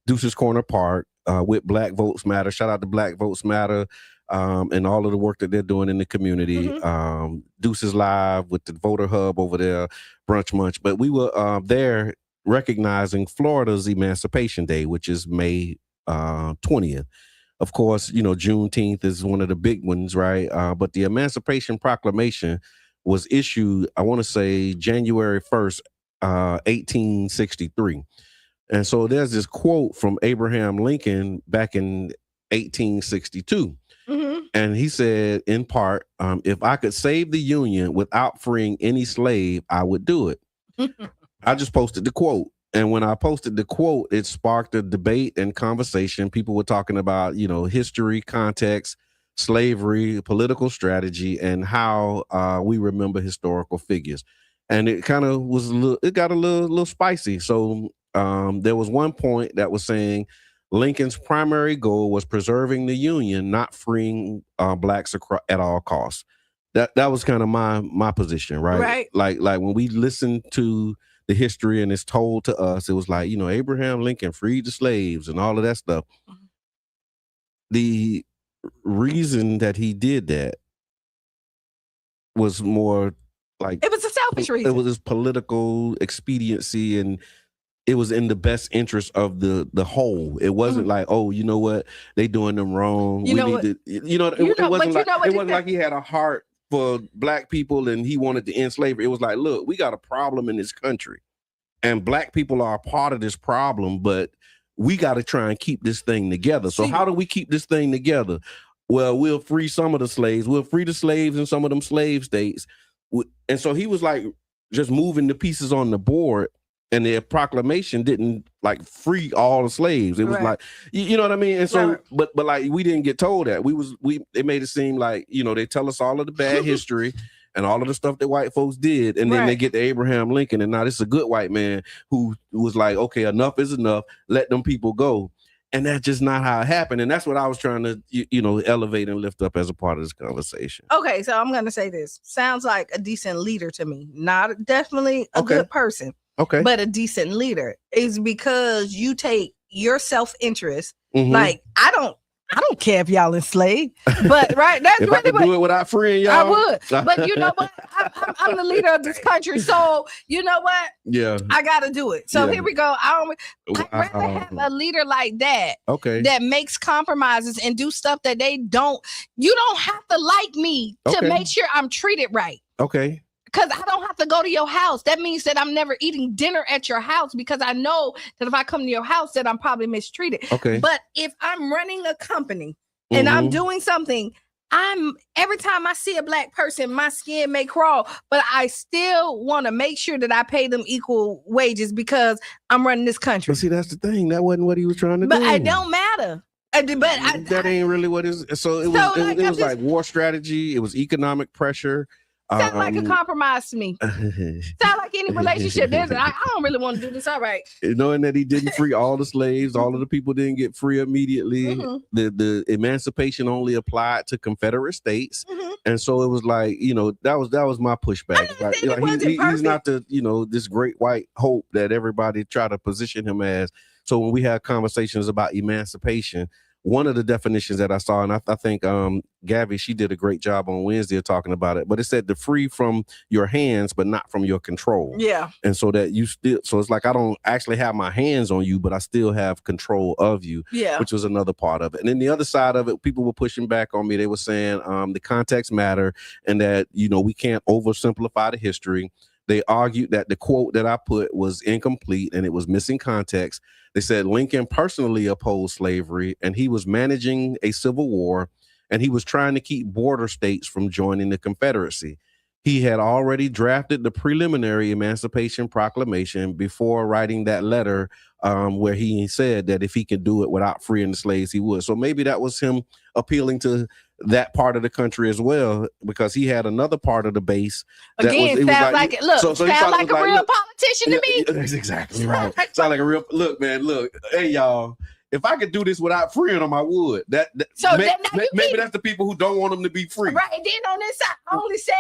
Deuces Corner Park with Black Votes Matter. Shout out to Black Votes Matter and all of the work that they're doing in the community. Deuces Live with the Voter Hub over there, Brunch Munch. But we were there recognizing Florida's Emancipation Day, which is May 20th. Of course, Juneteenth is one of the big ones, right? But the Emancipation Proclamation was issued, I want to say, January 1st, 1863. And so there's this quote from Abraham Lincoln back in 1862. And he said, in part, if I could save the Union without freeing any slave, I would do it. I just posted the quote. And when I posted the quote, it sparked a debate and conversation. People were talking about, history, context, slavery, political strategy, and how we remember historical figures. And it kind of was it got a little spicy. So there was one point that was saying Lincoln's primary goal was preserving the Union, not freeing blacks at all costs. That was kind of my position, right? Like when we listen to the history and it's told to us, it was like, Abraham Lincoln freed the slaves and all of that stuff. The reason that he did that was more like, it was a selfish reason. It was his political expediency, and it was in the best interest of the whole. It wasn't like, oh, you know what, they doing them wrong. It wasn't like he had a heart for black people and he wanted to end slavery. It was like, look, we got a problem in this country, and black people are a part of this problem, but we got to try and keep this thing together. So how do we keep this thing together? Well, we'll free some of the slaves. We'll free the slaves in some of them slave states. And so he was like just moving the pieces on the board, and the proclamation didn't like free all the slaves. It was like, you know what I mean? And so, but like, we didn't get told that. It made it seem like, they tell us all of the bad history and all of the stuff that white folks did. And then they get to Abraham Lincoln, and now this is a good white man who was like, okay, enough is enough. Let them people go. And that's just not how it happened. And that's what I was trying to, elevate and lift up as a part of this conversation. Okay, so I'm going to say this. Sounds like a decent leader to me. Not definitely a good person. Okay. But a decent leader is because you take your self-interest. Like, I don't care if y'all enslaved, but that's if really I could do it without freeing y'all, I would. But you know what? I'm the leader of this country, so you know what? Yeah, I got to do it. So here we go. I'd rather have a leader like that. Okay, that makes compromises and do stuff that they don't. You don't have to like me to make sure I'm treated right. Okay. Because I don't have to go to your house. That means that I'm never eating dinner at your house, because I know that if I come to your house, that I'm probably mistreated. Okay. But if I'm running a company and I'm doing something, every time I see a black person, my skin may crawl, but I still want to make sure that I pay them equal wages because I'm running this country. But see, that's the thing. That wasn't what he was trying to do. But it don't matter. That ain't really what it is. So it was like war strategy. It was economic pressure. Sound like a compromise to me. Sound like any relationship. I don't really want to do this. All right. Knowing that he didn't free all the slaves, all of the people didn't get free immediately. The emancipation only applied to Confederate states, and so it was like, that was my pushback. He's not the this great white hope that everybody try to position him as. So when we had conversations about emancipation, one of the definitions that I saw, and I think Gabby, she did a great job on Wednesday of talking about it, but it said to free from your hands, but not from your control. Yeah. And so that so it's like I don't actually have my hands on you, but I still have control of you. Yeah. Which was another part of it. And then the other side of it, people were pushing back on me. They were saying the context matter and that, we can't oversimplify the history. They argued that the quote that I put was incomplete and it was missing context. They said Lincoln personally opposed slavery and he was managing a civil war and he was trying to keep border states from joining the Confederacy. He had already drafted the preliminary Emancipation Proclamation before writing that letter where he said that if he could do it without freeing the slaves, he would. So maybe that was him appealing to that part of the country as well, because he had another part of the base. Sound like a real politician to me. That's exactly right. Sound like a real, man, hey, y'all. If I could do this without freeing them, I would. Maybe that's the people who don't want them to be free. Right. And then on this side, I only said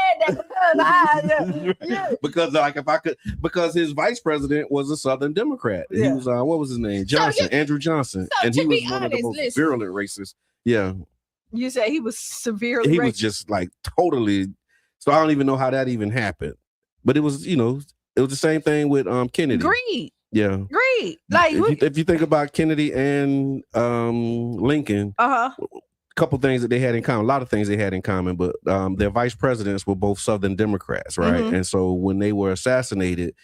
that because his vice president was a Southern Democrat. Yeah. He was what was his name? Andrew Johnson. And he was one of the most virulent racists. Yeah. You said he was severely racist. He was just like totally. So I don't even know how that even happened. But it was, it was the same thing with Kennedy. Greed. Yeah. Great. Like if you think about Kennedy and Lincoln, a couple things that they had in common, a lot of things they had in common, but their vice presidents were both Southern Democrats, right? And so when they were assassinated,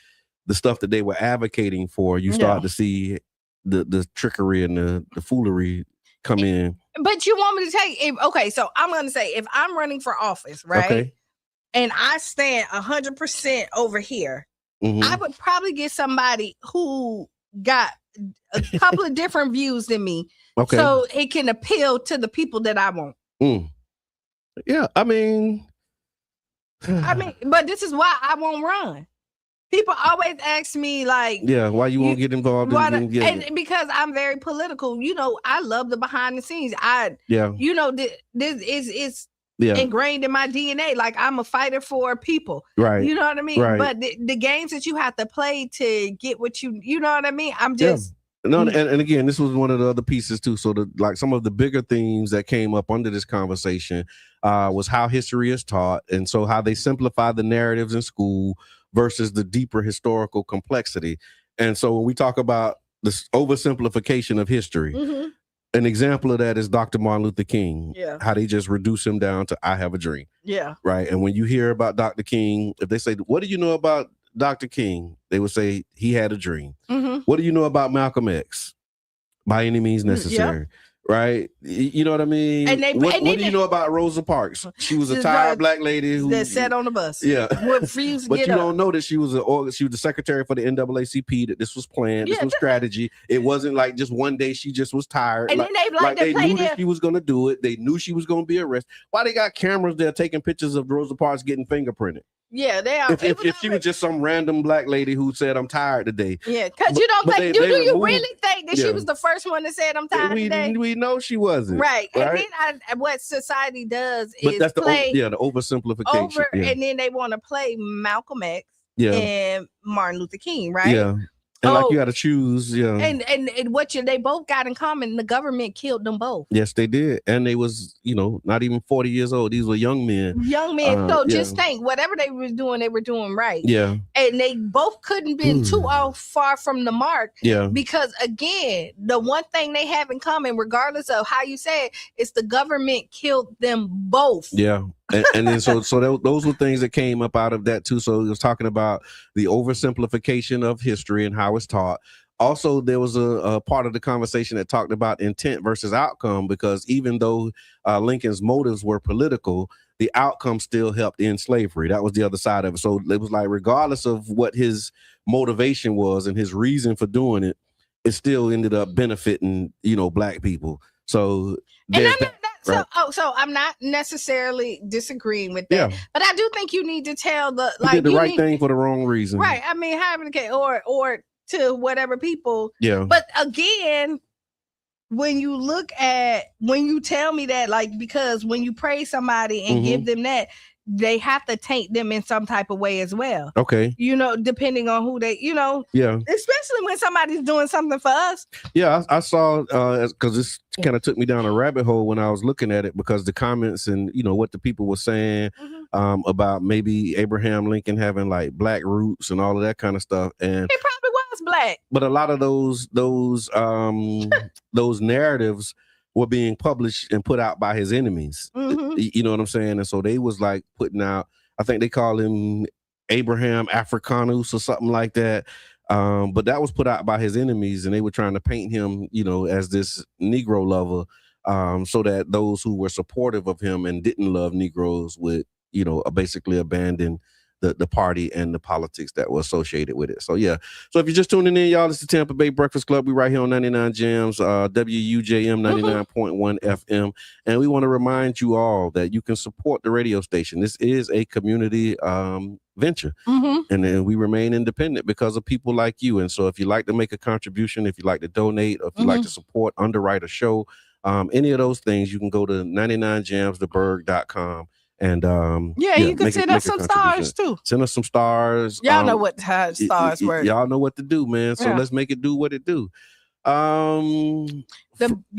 the stuff that they were advocating for, you start to see the trickery and the foolery come in. But you want me to tell you, so I'm going to say, if I'm running for office, right? Okay. And I stand 100% over here, I would probably get somebody who got a couple of different views than me. Okay. So it can appeal to the people that I want. Yeah, I mean, but this is why I won't run. People always ask me, like, why you won't get involved? And because I'm very political. I love the behind the scenes. This is ingrained in my DNA. Like, I'm a fighter for people. Right. You know what I mean? Right. But the games that you have to play to get what you know what I mean? I'm just... No, and again, this was one of the other pieces too. So some of the bigger themes that came up under this conversation was how history is taught. And so how they simplify the narratives in school versus the deeper historical complexity. And so when we talk about this oversimplification of history, an example of that is Dr. Martin Luther King. Yeah. How they just reduce him down to I have a dream. Yeah. Right. And when you hear about Dr. King, if they say, what do you know about Dr. King? They would say he had a dream. What do you know about Malcolm X? By any means necessary. Right? You know what I mean? What do you know about Rosa Parks? She was a tired black lady who that sat on the bus. Yeah. Refused to but you don't know that she was the secretary for the NAACP, that this was planned, this was strategy. It wasn't like just one day she just was tired. And then they knew that she was gonna do it. They knew she was gonna be arrested. Why they got cameras there taking pictures of Rosa Parks getting fingerprinted? Yeah, they are. If she was just some random black lady who said, I'm tired today. Yeah, because you don't think, do you really think that she was the first one that said, I'm tired today? We know she wasn't. Right. And then what society does is that's play the oversimplification. And then they want to play Malcolm X and Martin Luther King, right? Yeah. And like you got to choose, And what they both got in common, the government killed them both. Yes, they did. And they was, not even 40 years old. These were young men. So just think, whatever they were doing right. Yeah. And they both couldn't been too far from the mark. Yeah. Because again, the one thing they have in common, regardless of how you say it, is the government killed them both. Yeah. And then so those were things that came up out of that too. So it was talking about the oversimplification of history and how it's taught. Also, there was a part of the conversation that talked about intent versus outcome, because even though Lincoln's motives were political, the outcome still helped end slavery. That was the other side of it. So it was like, regardless of what his motivation was and his reason for doing it, it still ended up benefiting, black people. So there's that. So I'm not necessarily disagreeing with that, but I do think you need to tell he did the right thing for the wrong reason, right? I mean, having the case or to whatever people, But again, when you tell me that, like, because when you praise somebody and give them that, they have to taint them in some type of way as well. Okay. Depending on who they, especially when somebody's doing something for us. Yeah, I saw, because this kind of took me down a rabbit hole when I was looking at it, because the comments and, what the people were saying about maybe Abraham Lincoln having like black roots and all of that kind of stuff. And he probably was black. But a lot of those narratives were being published and put out by his enemies. You know what I'm saying? And so they was like putting out, I think they call him Abraham Africanus or something like that. But that was put out by his enemies, and they were trying to paint him, as this Negro lover, so that those who were supportive of him and didn't love Negroes would, basically abandon the party and the politics that were associated with it. So yeah. So if you're just tuning in, y'all, it's the Tampa Bay Breakfast Club. We right here on 99 Gems, WUJM 99.1 FM. And we want to remind you all that you can support the radio station. This is a community venture. And then we remain independent because of people like you. And so if you like to make a contribution, if you like to donate, or if you like to support, underwrite a show, any of those things, you can go to 99gemstheberg.com. And you can send us some stars too. Send us some stars. Y'all know what stars work. Y'all know what to do, man. So let's make it do what it do. The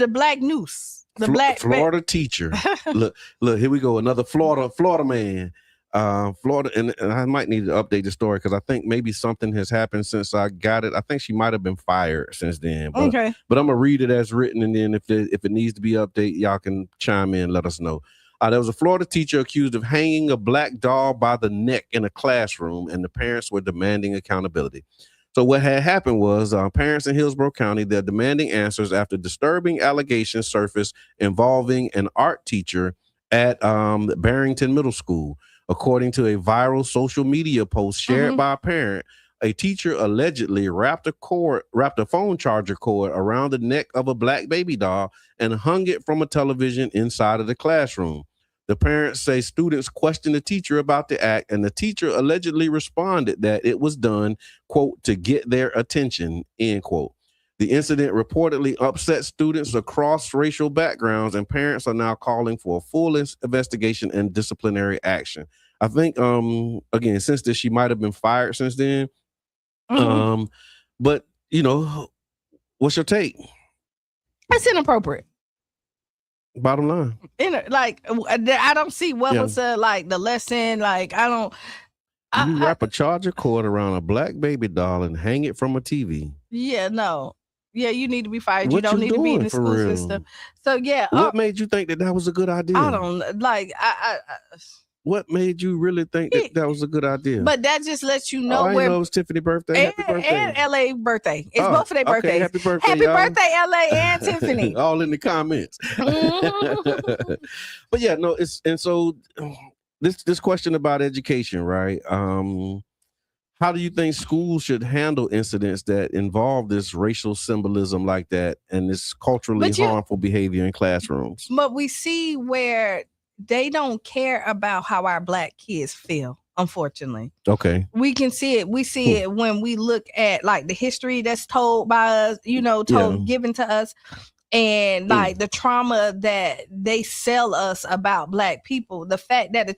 black noose. Black Florida teacher. look, here we go. Another Florida man. Florida, and I might need to update the story because I think maybe something has happened since I got it. I think she might have been fired since then. But, but I'm gonna read it as written, and then if it needs to be updated, y'all can chime in, let us know. There was a Florida teacher accused of hanging a black doll by the neck in a classroom, and the parents were demanding accountability. So what had happened was parents in Hillsborough County, they're demanding answers after disturbing allegations surfaced involving an art teacher at Barrington Middle School. According to a viral social media post shared by a parent, a teacher allegedly wrapped a phone charger cord around the neck of a black baby doll and hung it from a television inside of the classroom. The parents say students questioned the teacher about the act, and the teacher allegedly responded that it was done, quote, to get their attention, end quote. The incident reportedly upset students across racial backgrounds, and parents are now calling for a full investigation and disciplinary action. I think, again, since this, she might have been fired since then. But, what's your take? It's inappropriate. Bottom line. I don't see what was the lesson. Like, I don't. You wrap a charger cord around a black baby doll and hang it from a TV. Yeah, no. Yeah, you need to be fired. You don't need to be in the school system. So yeah. What made you think that was a good idea? I don't like. What made you really think that was a good idea? But that just lets you know where it was Tiffany's birthday. Happy birthday. And LA birthday. It's both of their birthdays. Okay, happy birthday. Happy birthday, LA and Tiffany. All in the comments. But yeah, no, so this question about education, right? How do you think schools should handle incidents that involve this racial symbolism like that and this culturally harmful behavior in classrooms? But we see where they don't care about how our black kids feel, unfortunately. Okay. We can see it. We see it when we look at like the history that's told by us, given to us, and like the trauma that they sell us about black people. The fact that a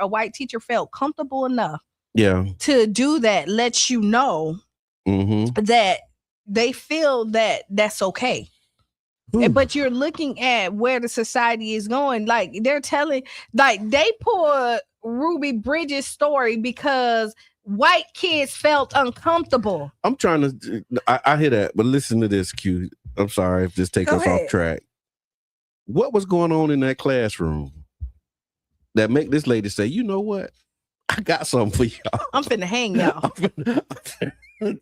white teacher felt comfortable enough to do that lets you know that they feel that that's okay. But you're looking at where the society is going. Like they're telling, like they pulled Ruby Bridges' story because white kids felt uncomfortable. I'm trying to, I hear that, but listen to this, Q. I'm sorry if this takes us off track. What was going on in that classroom that make this lady say, you know what? I got something for y'all. I'm finna hang y'all.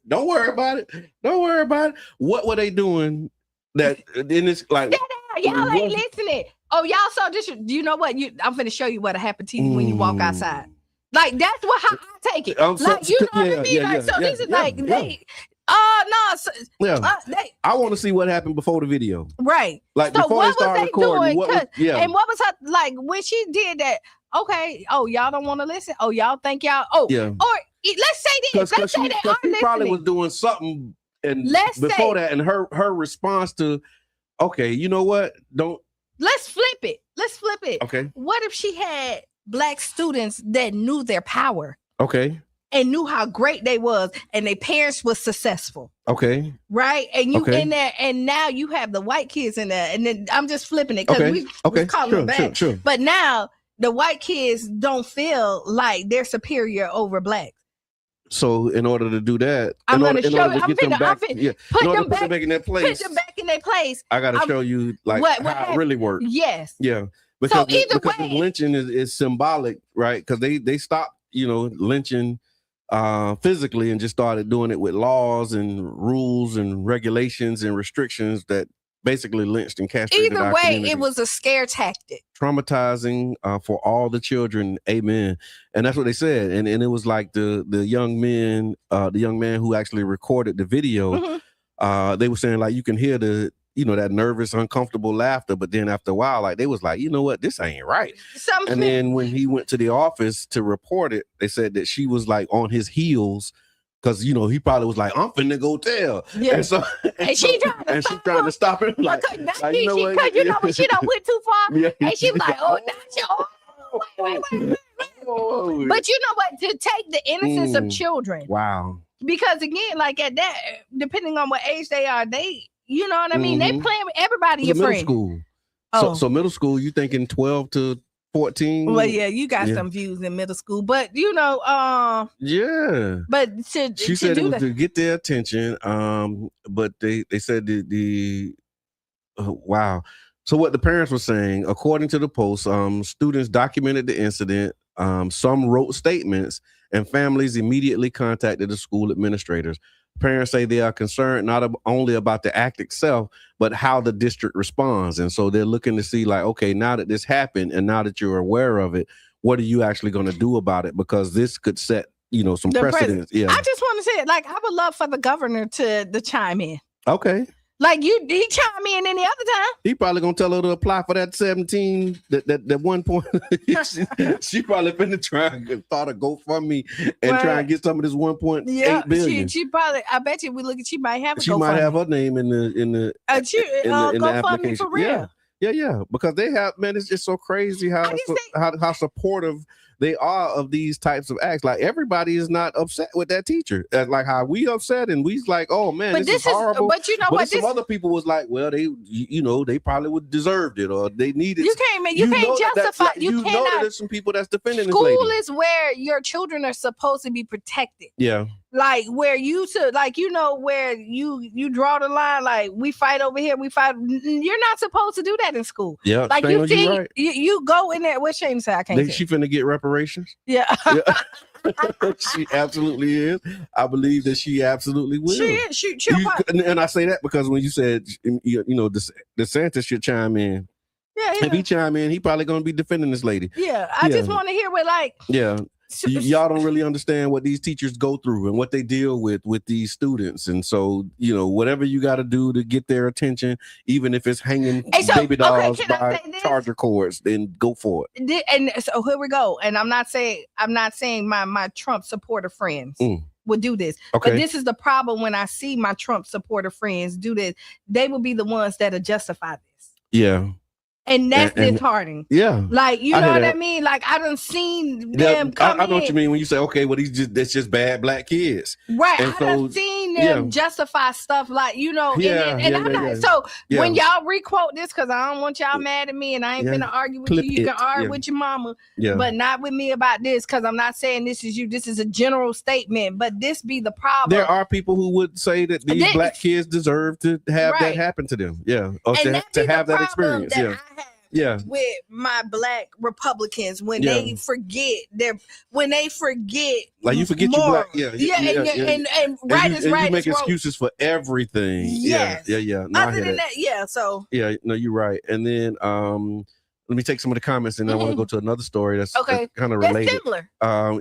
Don't worry about it. Don't worry about it. What were they doing? That in this like y'all ain't listening. Oh, y'all saw this. You know what? I'm finna show you what'll happen to you when you walk outside. Like that's how I take it. Like you know what I mean? This is like they. I want to see what happened before the video. Right. Like so before they started recording. And what was her like when she did that? Okay. Oh, y'all don't want to listen. Oh, y'all think y'all. Oh, yeah. Or let's say this. Let's say that she probably was doing something, and before that, and her response to, okay, you know what? Let's flip it. Okay. What if she had Black students that knew their power? Okay. And knew how great they was, and their parents was successful. Okay. Right? And you in there, and now you have the white kids in there, and then I'm just flipping it because we call them back. Sure. But now the white kids don't feel like they're superior over Blacks. So in order to do that, I'm going to show you. Put them back in their place. I got to show you like how it really works. Yes. Yeah. Because lynching is symbolic, right? Because they stopped, lynching physically and just started doing it with laws and rules and regulations and restrictions that basically lynched and castrated. Either way, it was a scare tactic. Traumatizing for all the children. Amen. And that's what they said. And it was like the young man who actually recorded the video. Mm-hmm. They were saying like you can hear that nervous, uncomfortable laughter, but then after a while, like they was like, you know what, this ain't right. And then when he went to the office to report it, they said that she was like on his heels. Cause he probably was like, I'm finna go tell. Yeah. And she trying to stop him. Like, you know what? Cause when she done went too far. Yeah. And she was like, oh, wait. But you know what? To take the innocence of children. Wow. Because again, like at that, depending on what age they are, you know what I mean? Mm-hmm. They playing with everybody. Your friend. School. So middle school, you thinking 12 to 14? Well, yeah, you got some views in middle school, but yeah. But she said it was to get their attention. But they said wow. So what the parents were saying, according to the post, students documented the incident. Some wrote statements, and families immediately contacted the school administrators. Parents say they are concerned not only about the act itself, but how the district responds. And so they're looking to see like, okay, now that this happened and now that you're aware of it, what are you actually going to do about it? Because this could set, some precedents. Yeah. I just want to say it. Like, I would love for the governor to chime in. Okay. Like he chime in any other time. He probably gonna tell her to apply for that 17, that 1 point. she probably finna try and start a GoFundMe and try and get some of this 1.8 billion. She probably. I bet you she might have. She might have her name in the application for real. Yeah. Because they have, man. It's just so crazy how supportive they are of these types of acts. Like everybody is not upset with that teacher. Like how we upset and we like, oh man, this is horrible. But you know what? Some other people was like, well, they probably would deserved it or they needed. You can't justify. You know that there's some people that's defending school this lady. Is where your children are supposed to be protected. Yeah. Like where where you draw the line. Like we fight over here, we fight. You're not supposed to do that in school. Yeah. Like you think you go in there. What Shane said? I can't. She finna get reparations. Yeah. She absolutely is. I believe that she absolutely will. She is. And I say that because when you said DeSantis should chime in. Yeah. If he chime in, he probably gonna be defending this lady. Yeah. I just want to hear what like. Yeah. Y'all don't really understand what these teachers go through and what they deal with these students. And so, whatever you got to do to get their attention, even if it's hanging baby dolls by charger cords, then go for it. And so here we go. And I'm not saying my Trump supporter friends would do this. Okay. But this is the problem when I see my Trump supporter friends do this. They will be the ones that justify this. Yeah. And that's disheartening. Yeah. Like, you know what I mean? Like, I done seen them come I know what you mean when you say, okay, well, that's just bad Black kids. Right. And I done seen them justify stuff like, So when y'all requote this, because I don't want y'all mad at me and I ain't finna argue with you. You can argue with your mama, but not with me about this, because I'm not saying this is you. This is a general statement, but this be the problem. There are people who would say that these Black kids deserve to have that happen to them. Yeah. Or to have that experience. Yeah. with my black Republicans when Yeah. they forget Like you forget you morals. black. And right you, is and right. you make is wrong. excuses for everything. Yes. Yeah. No, I Other hear than that. that, yeah. So Yeah, no, you're right. And then let me take some of the comments, and then I want to go to another story that's kind of related. Similar.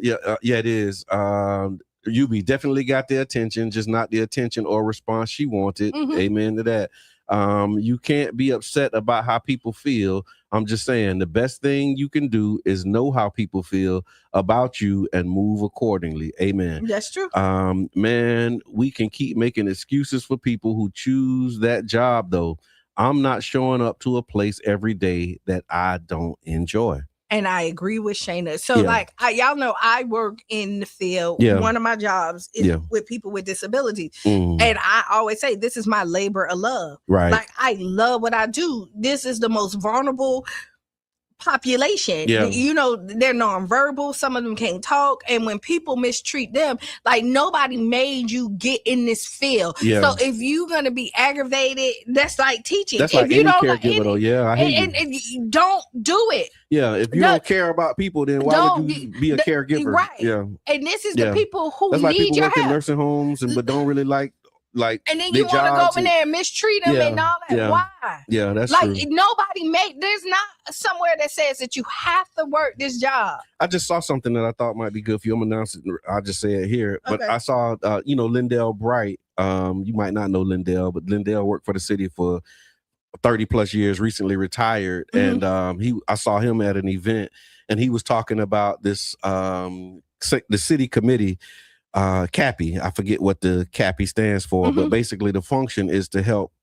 Yeah, it is. UB definitely got the attention, just not the attention or response she wanted. Amen to that. You can't be upset about how people feel. I'm just saying the best thing you can do is know how people feel about you and move accordingly. Amen. That's true. Man, we can keep making excuses for people who choose that job, though. I'm not showing up to a place every day that I don't enjoy. And I agree with Shayna. So like y'all know I work in the field. Yeah. One of my jobs is with people with disabilities. And I always say this is my labor of love. Right. Like I love what I do. This is the most vulnerable population. You know, they're nonverbal. Some of them can't talk. And when people mistreat them, like nobody made you get in this field. So if you're gonna be aggravated, that's like teaching. That's if like you any don't caregiver, though. Yeah, I hear you. And you don't do it. Yeah, if you don't care about people, then why would you be a caregiver? Right. Yeah. And this is the people who that's like need people your work in help. nursing homes but don't really like and then you want to go in there and mistreat them and all that. Why? Yeah, that's like true. there's not somewhere that says that you have to work this job. I just saw something that I thought might be good for you. I'm announcing it. I'll just say it here. But I saw Lindell Bright. You might not know Lindell, but Lindell worked for the city for 30 plus years, recently retired. And I saw him at an event, and he was talking about this the city committee, CAPI. I forget what the CAPI stands for, but basically the function is to help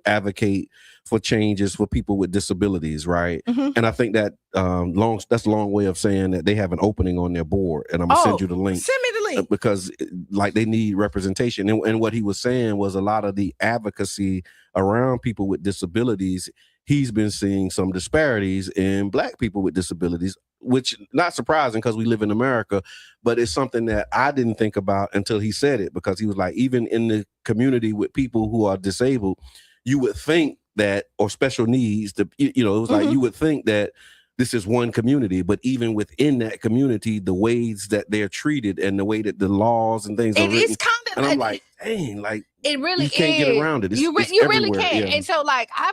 advocate for changes for people with disabilities, right? And I think that that's a long way of saying that they have an opening on their board, and I'm gonna send you the link. Send me the link. Because like they need representation. And what he was saying was a lot of the advocacy around people with disabilities, he's been seeing some disparities in Black people with disabilities, which not surprising because we live in America, but it's something that I didn't think about until he said it, because he was like, even in the community with people who are disabled, you would think that, or special needs, it was like, you would think that this is one community, but even within that community, the ways that they're treated and the way that the laws and things are written, and I'm like, dang, like it really you can't get around it. You really can't. And so like I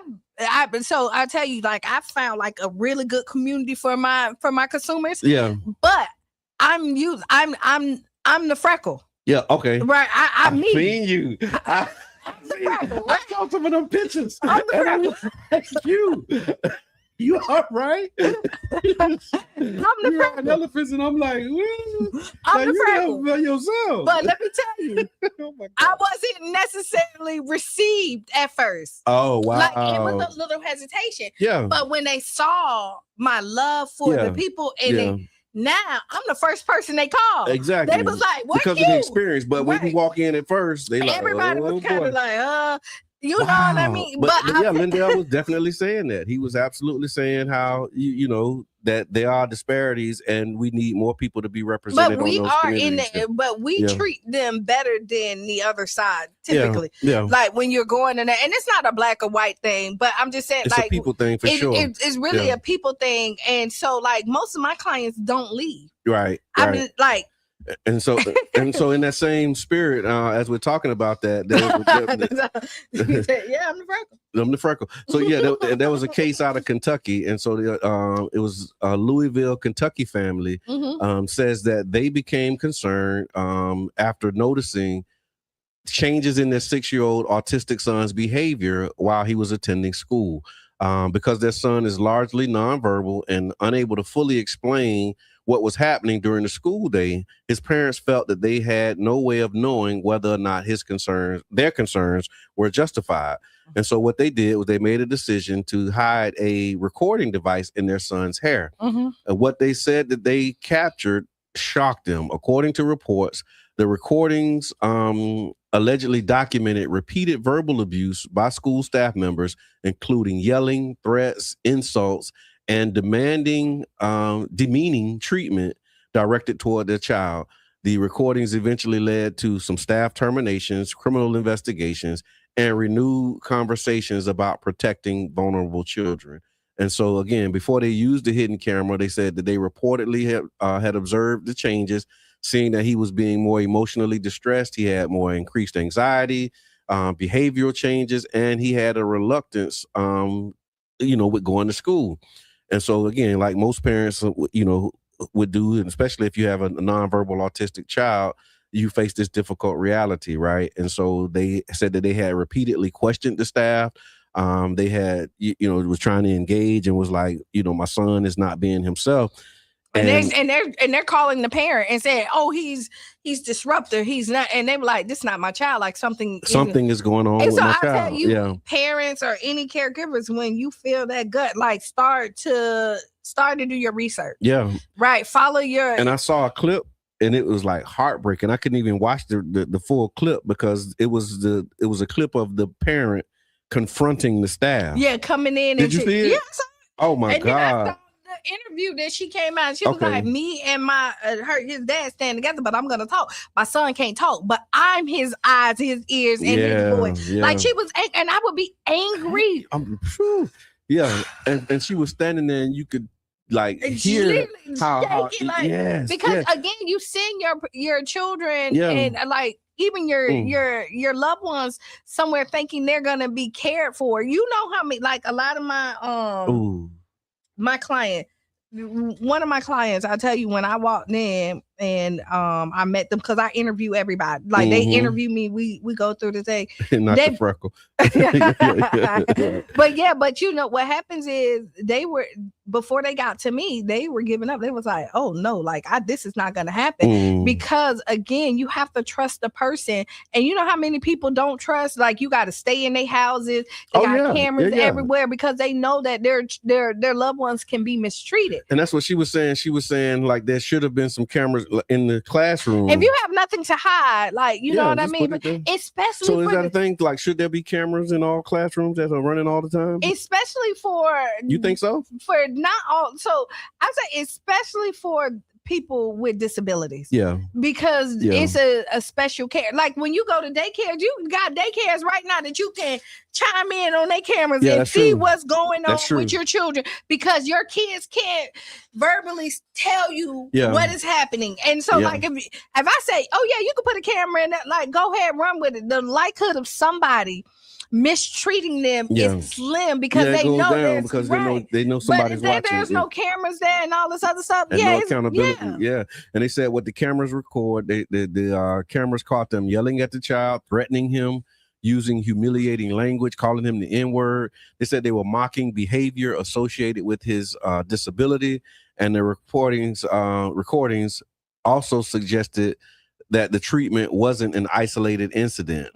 tell you, like I found like a really good community for my consumers. Yeah. But I'm the freckle. Yeah. Okay. Right. I've seen you. I saw some of them pictures. I'm the freckle. Like, you all right? I'm the freckle. Elephants, and I'm like, I'm the freckle by yourself. But let me tell you, oh my God. I wasn't necessarily received at first. Oh wow! Like it was a little hesitation. Yeah. But when they saw my love for the people, and now I'm the first person they called. Exactly. They was like, "What?" Because of the experience. But when you walk in at first, they like, everybody was kind of like, you know what I mean? But Lindell was definitely saying that. He was absolutely saying how that there are disparities and we need more people to be represented. But we on those but we treat them better than the other side typically. Yeah. Like when you're going in there, and it's not a black or white thing, but I'm just saying, it's like a people thing for sure. It's really a people thing, and so like most of my clients don't leave. Right. I mean, like. And so in that same spirit, as we're talking about that, yeah, I'm the freckle. So there was a case out of Kentucky, and so it was a Louisville, Kentucky family says that they became concerned after noticing changes in their 6-year-old autistic son's behavior while he was attending school, because their son is largely nonverbal and unable to fully explain what was happening during the school day. His parents felt that they had no way of knowing whether or not their concerns were justified. And so what they did was they made a decision to hide a recording device in their son's hair. And what they said that they captured shocked them. According to reports, the recordings allegedly documented repeated verbal abuse by school staff members, including yelling, threats, insults, and demeaning treatment directed toward their child. The recordings eventually led to some staff terminations, criminal investigations, and renewed conversations about protecting vulnerable children. And so again, before they used the hidden camera, they said that they reportedly had observed the changes, seeing that he was being more emotionally distressed. He had more increased anxiety, behavioral changes, and he had a reluctance, with going to school. And so again, like most parents, would do, and especially if you have a nonverbal autistic child, you face this difficult reality, right? And so they said that they had repeatedly questioned the staff. They had, was trying to engage and was like, my son is not being himself. And they're calling the parent and saying, "Oh, he's disruptive. He's not." And they were like, "This is not my child. Like something is going on with my child." Tell you, parents or any caregivers, when you feel that gut, like start to do your research. Yeah, right. Follow your. And I saw a clip, and it was like heartbreaking. I couldn't even watch the full clip because it was a clip of the parent confronting the staff. Yeah, coming in. Did you see it? Yes. Oh my God. Interview that she came out, she was like, me and my his dad stand together, but I'm gonna talk. My son can't talk, but I'm his eyes, his ears, and his voice. Yeah. Like she was, and I would be angry. And she was standing there, and you could like hear how because again, you send your children and like even your loved ones somewhere thinking they're gonna be cared for. You know how many, like a lot of my client. One of my clients, I'll tell you, when I walked in and I met them, because I interview everybody. Like they interview me, we go through the thing. Not the freckle. But you know what happens is they were, before they got to me, they were giving up. They was like, "Oh no, like this is not gonna happen." Because again, you have to trust the person, and you know how many people don't trust. Like you got to stay in their houses. They got cameras everywhere because they know that their loved ones can be mistreated. And that's what she was saying. She was saying like there should have been some cameras in the classroom. If you have nothing to hide, like you know what I mean. Especially so is that a thing? Like, should there be cameras in all classrooms that are running all the time? Especially for you think so? For not all. So I say especially for people with disabilities. Yeah. Because it's a special care. Like when you go to daycare, you got daycares right now that you can chime in on their cameras and see what's going on with your children, because your kids can't verbally tell you what is happening. And so like if I say, "Oh yeah, you can put a camera in that," like go ahead, run with it. The likelihood of somebody mistreating them is slim because they know they know somebody's watching. There's no cameras there and all this other stuff. And no accountability. And they said what the cameras record, the cameras caught them yelling at the child, threatening him, using humiliating language, calling him the N-word. They said they were mocking behavior associated with his disability, and the recordings also suggested that the treatment wasn't an isolated incident.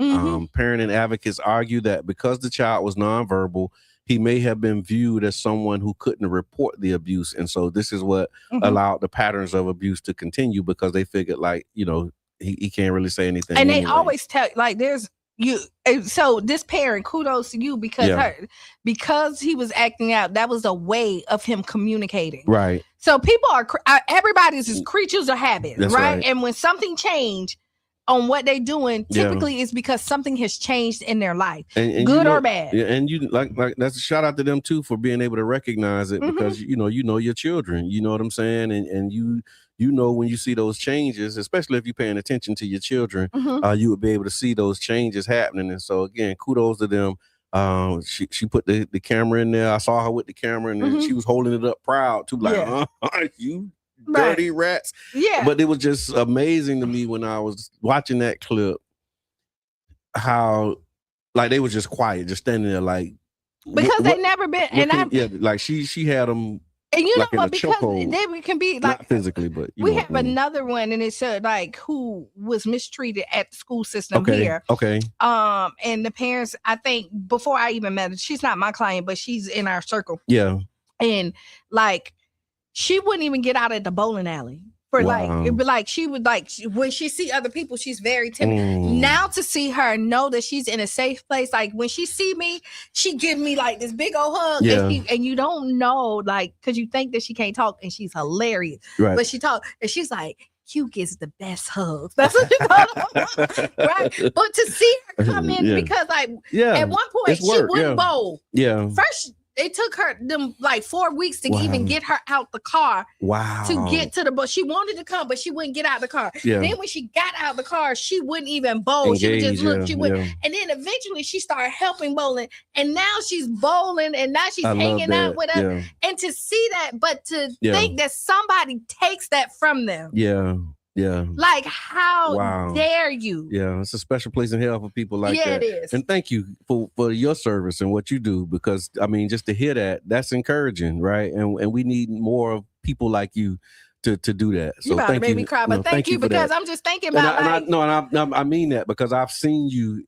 Parent and advocates argue that because the child was nonverbal, he may have been viewed as someone who couldn't report the abuse. And so this is what allowed the patterns of abuse to continue, because they figured like, he can't really say anything. And they always tell, like there's you. So this parent, kudos to you, because he was acting out, that was a way of him communicating. Right. So people everybody's is creatures of habit, right? And when something changed on what they're doing, typically it's because something has changed in their life, and good or bad. Yeah, and you like that's a shout out to them too for being able to recognize it, because you know your children, you know what I'm saying, and you know when you see those changes, especially if you're paying attention to your children, you would be able to see those changes happening. And so again, kudos to them. She put the camera in there. I saw her with the camera, and she was holding it up proud too, like you dirty rats. Yeah. But it was just amazing to me when I was watching that clip, how like they were just quiet, just standing there like, because they never been. Like she had them. And you know what? Because they can be like, not physically, but we have another one, and it said like who was mistreated at the school system here. Okay. And the parents, I think before I even met her, she's not my client, but she's in our circle. Yeah. And like she wouldn't even get out at the bowling alley. For it'd be like she would like when she see other people, she's very timid. Now to see her know that she's in a safe place, like when she see me, she give me like this big old hug, and you don't know, like, because you think that she can't talk, and she's hilarious, but she talk, and she's like, Q gives the best hugs. That's what she thought, right? But to see her come in, because like at one point she wouldn't bowl. Yeah. First it took her them like 4 weeks to Wow. even get her out the car Wow. to get to the boat. She wanted to come, but she wouldn't get out the car. Yeah. Then when she got out the car, she wouldn't even bowl. She would Engage, just look. yeah, She would, yeah. and then eventually she started helping bowling, and now she's bowling, and now she's I love hanging out that. with us. Yeah. And to see that, but to Yeah. think that somebody takes that from them, Yeah. Yeah. like how Wow. dare you? Yeah. It's a special place in hell for people like Yeah, that. it is. And thank you for your service and what you do, because I mean, just to hear that, that's encouraging, right? And we need more of people like you to do that. So You about to thank make you. me cry, but No, thank you for because that. I'm just thinking And about I mean that because I've seen you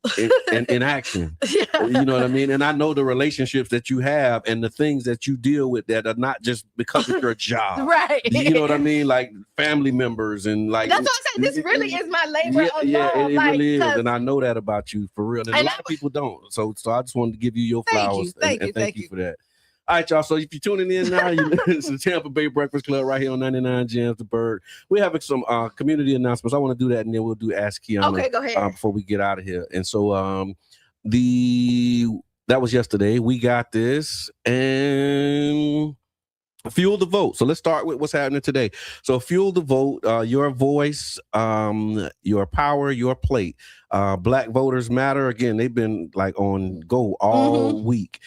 in action. yeah. You know what I mean? And I know the relationships that you have and the things that you deal with that are not just because of your job. Right. You know what I mean? Like family members and like. That's what I'm saying. This really is my labor of love. it like, really is. 'cause- And I know that about you for real. And a And lot of people don't. So I just wanted to give you your Thank you, flowers. thank and you, thank thank you you. for that. All right, y'all. So if you're tuning in now, it's the Tampa Bay Breakfast Club right here on 99 Gems, the Bird. We're having some community announcements. I want to do that, and then we'll do Ask Qiana Okay, go ahead. before we get out of here. And so that was yesterday. We got this and fuel the vote. So let's start with what's happening today. So fuel the vote, your voice, your power, your plate. Black Voters Matter. Again, they've been like on go all week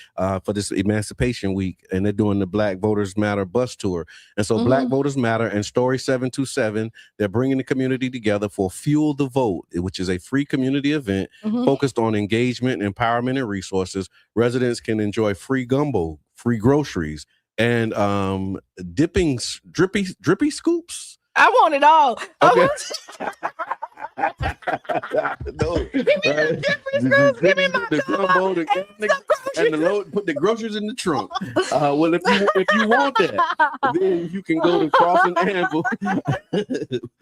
for this Emancipation Week, and they're doing the Black Voters Matter bus tour. And so Black Voters Matter and Story 727, they're bringing the community together for Fuel the Vote, which is a free community event focused on engagement, empowerment, and resources. Residents can enjoy free gumbo, free groceries, and drippy scoops. I want it all. Okay. No, Give me the different scoops. Give me my the gumbo, and the load. Put the groceries in the trunk. Well, if you want that, then you can go to Crossing Anvil.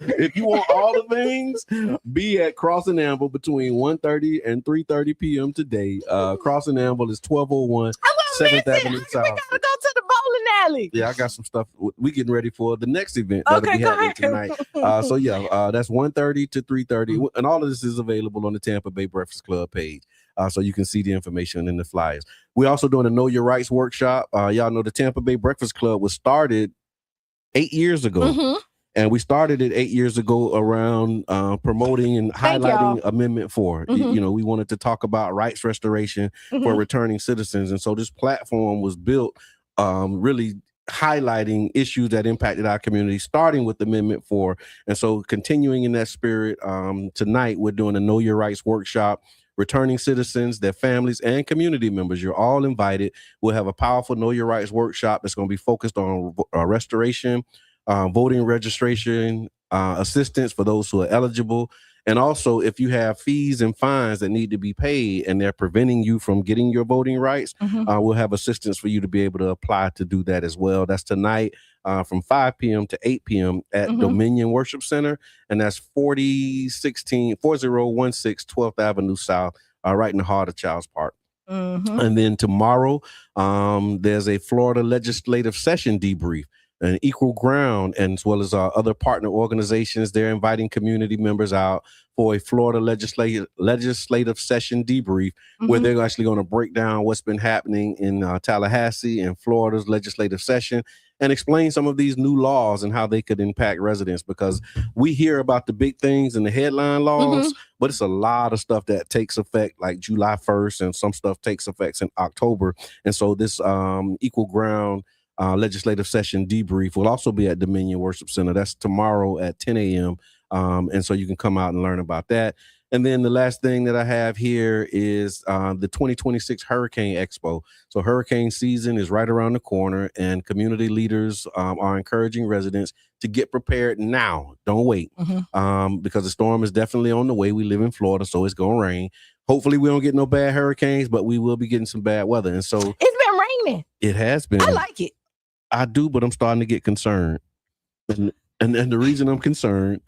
If you want all the things, be at Crossing Anvil between 1:30 and 3:30 p.m. today. Crossing Anvil is 1201 7th Avenue We South. gotta go to the bowling alley. Yeah, I got some stuff. We getting ready for the next event that'll Okay, be go happening ahead. tonight. So yeah, that's 1:30 to 3:30, and all of this is available on the Tampa Bay Breakfast Club page. So you can see the information in the flyers. We're also doing a Know Your Rights workshop. Y'all know the Tampa Bay Breakfast Club was started 8 years ago. And we started it 8 years ago around promoting and highlighting Amendment 4. You know, we wanted to talk about rights restoration for returning citizens. And so this platform was built really highlighting issues that impacted our community, starting with Amendment 4. And so continuing in that spirit, tonight we're doing a Know Your Rights workshop. Returning citizens, their families, and community members, you're all invited. We'll have a powerful Know Your Rights workshop that's going to be focused on restoration, voting registration, assistance for those who are eligible. And also, if you have fees and fines that need to be paid and they're preventing you from getting your voting rights, we'll have assistance for you to be able to apply to do that as well. That's tonight from 5 p.m. to 8 p.m. at Dominion Worship Center. And that's 4016 12th Avenue South, right in the heart of Childs Park. And then tomorrow, there's a Florida legislative session debrief. And Equal Ground, and as well as other partner organizations, they're inviting community members out for a Florida legislative session debrief, where they're actually going to break down what's been happening in Tallahassee and Florida's legislative session, and explain some of these new laws and how they could impact residents. Because we hear about the big things and the headline laws, but it's a lot of stuff that takes effect like July 1st, and some stuff takes effect in October. And so this Equal Ground legislative session debrief will also be at Dominion Worship Center. That's tomorrow at 10 a.m. And so you can come out and learn about that. And then the last thing that I have here is the 2026 Hurricane Expo. So hurricane season is right around the corner, and community leaders are encouraging residents to get prepared now. Don't wait, because the storm is definitely on the way. We live in Florida, so it's going to rain. Hopefully we don't get no bad hurricanes, but we will be getting some bad weather. And so It's been raining. it has been. I like it. I do, but I'm starting to get concerned. And the reason I'm concerned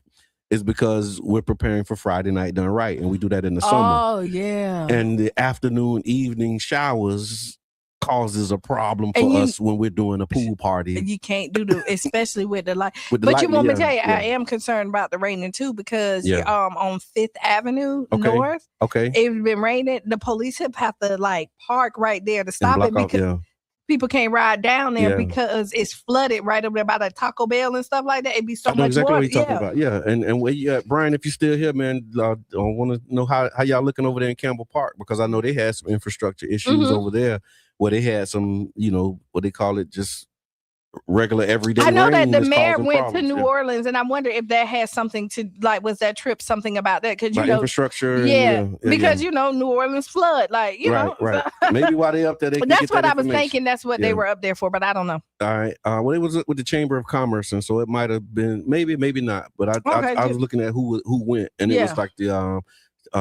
is because we're preparing for Friday Night Done Right, and we do that in the summer. Oh, yeah. And the afternoon, evening showers causes a problem for us when we're doing a pool party. You can't do the, especially with the light. With the But you lightning, want me to yeah, tell you, yeah. I am concerned about the raining too, because Yeah. on 5th Avenue Okay. North, Okay. it's been raining. The police have to like park right there to stop And it block off, because yeah. people can't ride down there Yeah. because it's flooded right over there by the Taco Bell and stuff like that. It'd be so I know much exactly water. what you're talking about. Yeah, and where you at, Brian? If you're still here, man, I want to know how y'all looking over there in Campbell Park, because I know they had some infrastructure issues over there where they had some, what they call it, just regular everyday. I know that rain the that's mayor causing went problems. to New Orleans, and I wonder if that has something to was that trip something about that? Because Like infrastructure. Because New Orleans flood, right. Maybe while they up there, they can that's get what that I was information. thinking. That's what they were up there for, but I don't know. All right. Well, it was with the Chamber of Commerce, and so it might have been maybe not. But I was looking at who went, and it was like the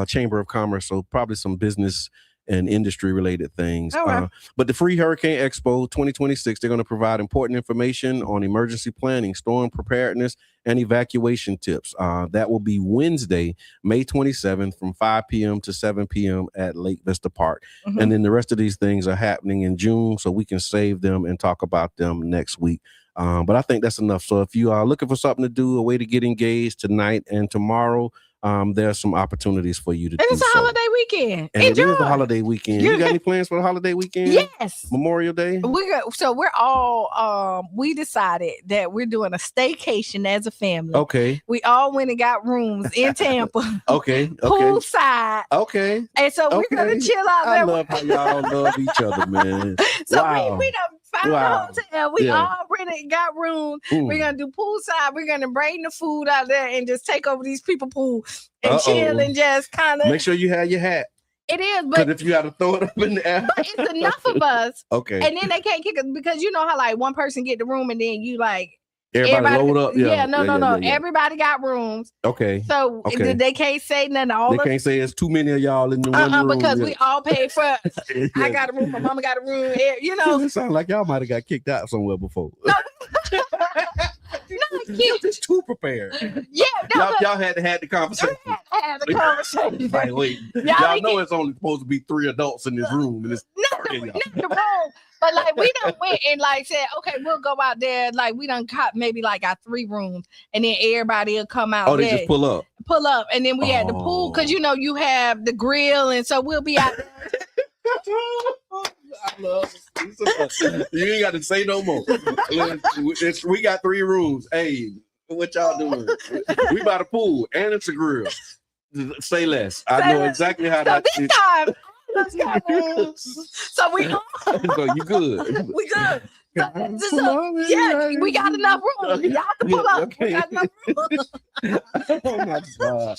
Chamber of Commerce, so probably some business and industry related things. Right. But the Free Hurricane Expo 2026, they're going to provide important information on emergency planning, storm preparedness, and evacuation tips. That will be Wednesday, May 27th from 5 p.m. to 7 p.m. at Lake Vista Park. And then the rest of these things are happening in June, so we can save them and talk about them next week. But I think that's enough. So if you are looking for something to do, a way to get engaged tonight and tomorrow, there are some opportunities for you to do. And it's a holiday weekend. And Enjoy. it is a holiday weekend. You got any plans for the holiday weekend? Yes. Memorial Day? We're all we decided that we're doing a staycation as a family. Okay. We all went and got rooms in Tampa. Okay. Poolside. Okay. And so we're gonna chill out there. I love how y'all love each other, man. So wow. we done found a hotel. We all rented, got rooms. Mm. We're gonna do poolside. We're gonna bring the food out there and just take over these people pool and chill and just kind of make sure you have your hat. It is, but if you got to throw it up in the air, but it's enough of us. Okay. And then they can't kick us because you know how like one person get the room and then you like everybody load up. No. Everybody got rooms. Okay. So they can't say nothing. They can't say it's too many of y'all in the one room. Because we all paid for it. I got a room. My mama got a room. It sounds like y'all might have got kicked out somewhere before. Just too prepared. Yeah. Y'all had to have the conversation. Like, wait, y'all know it's only supposed to be 3 adults in this room. And it's not the room. But like we done went and like said, okay, we'll go out there. Like we done caught maybe like our 3 rooms, and then everybody will come out. Oh, they just pull up, and then we had the pool because you have the grill, and so we'll be out there. I love it. You ain't got to say no more. We got 3 rooms. Hey, what y'all doing? We by the pool and it's a grill. Say less. I know exactly how that this time. So we so you good. We good. We got enough room. Y'all can pull up. Okay. We got enough room. Oh my God.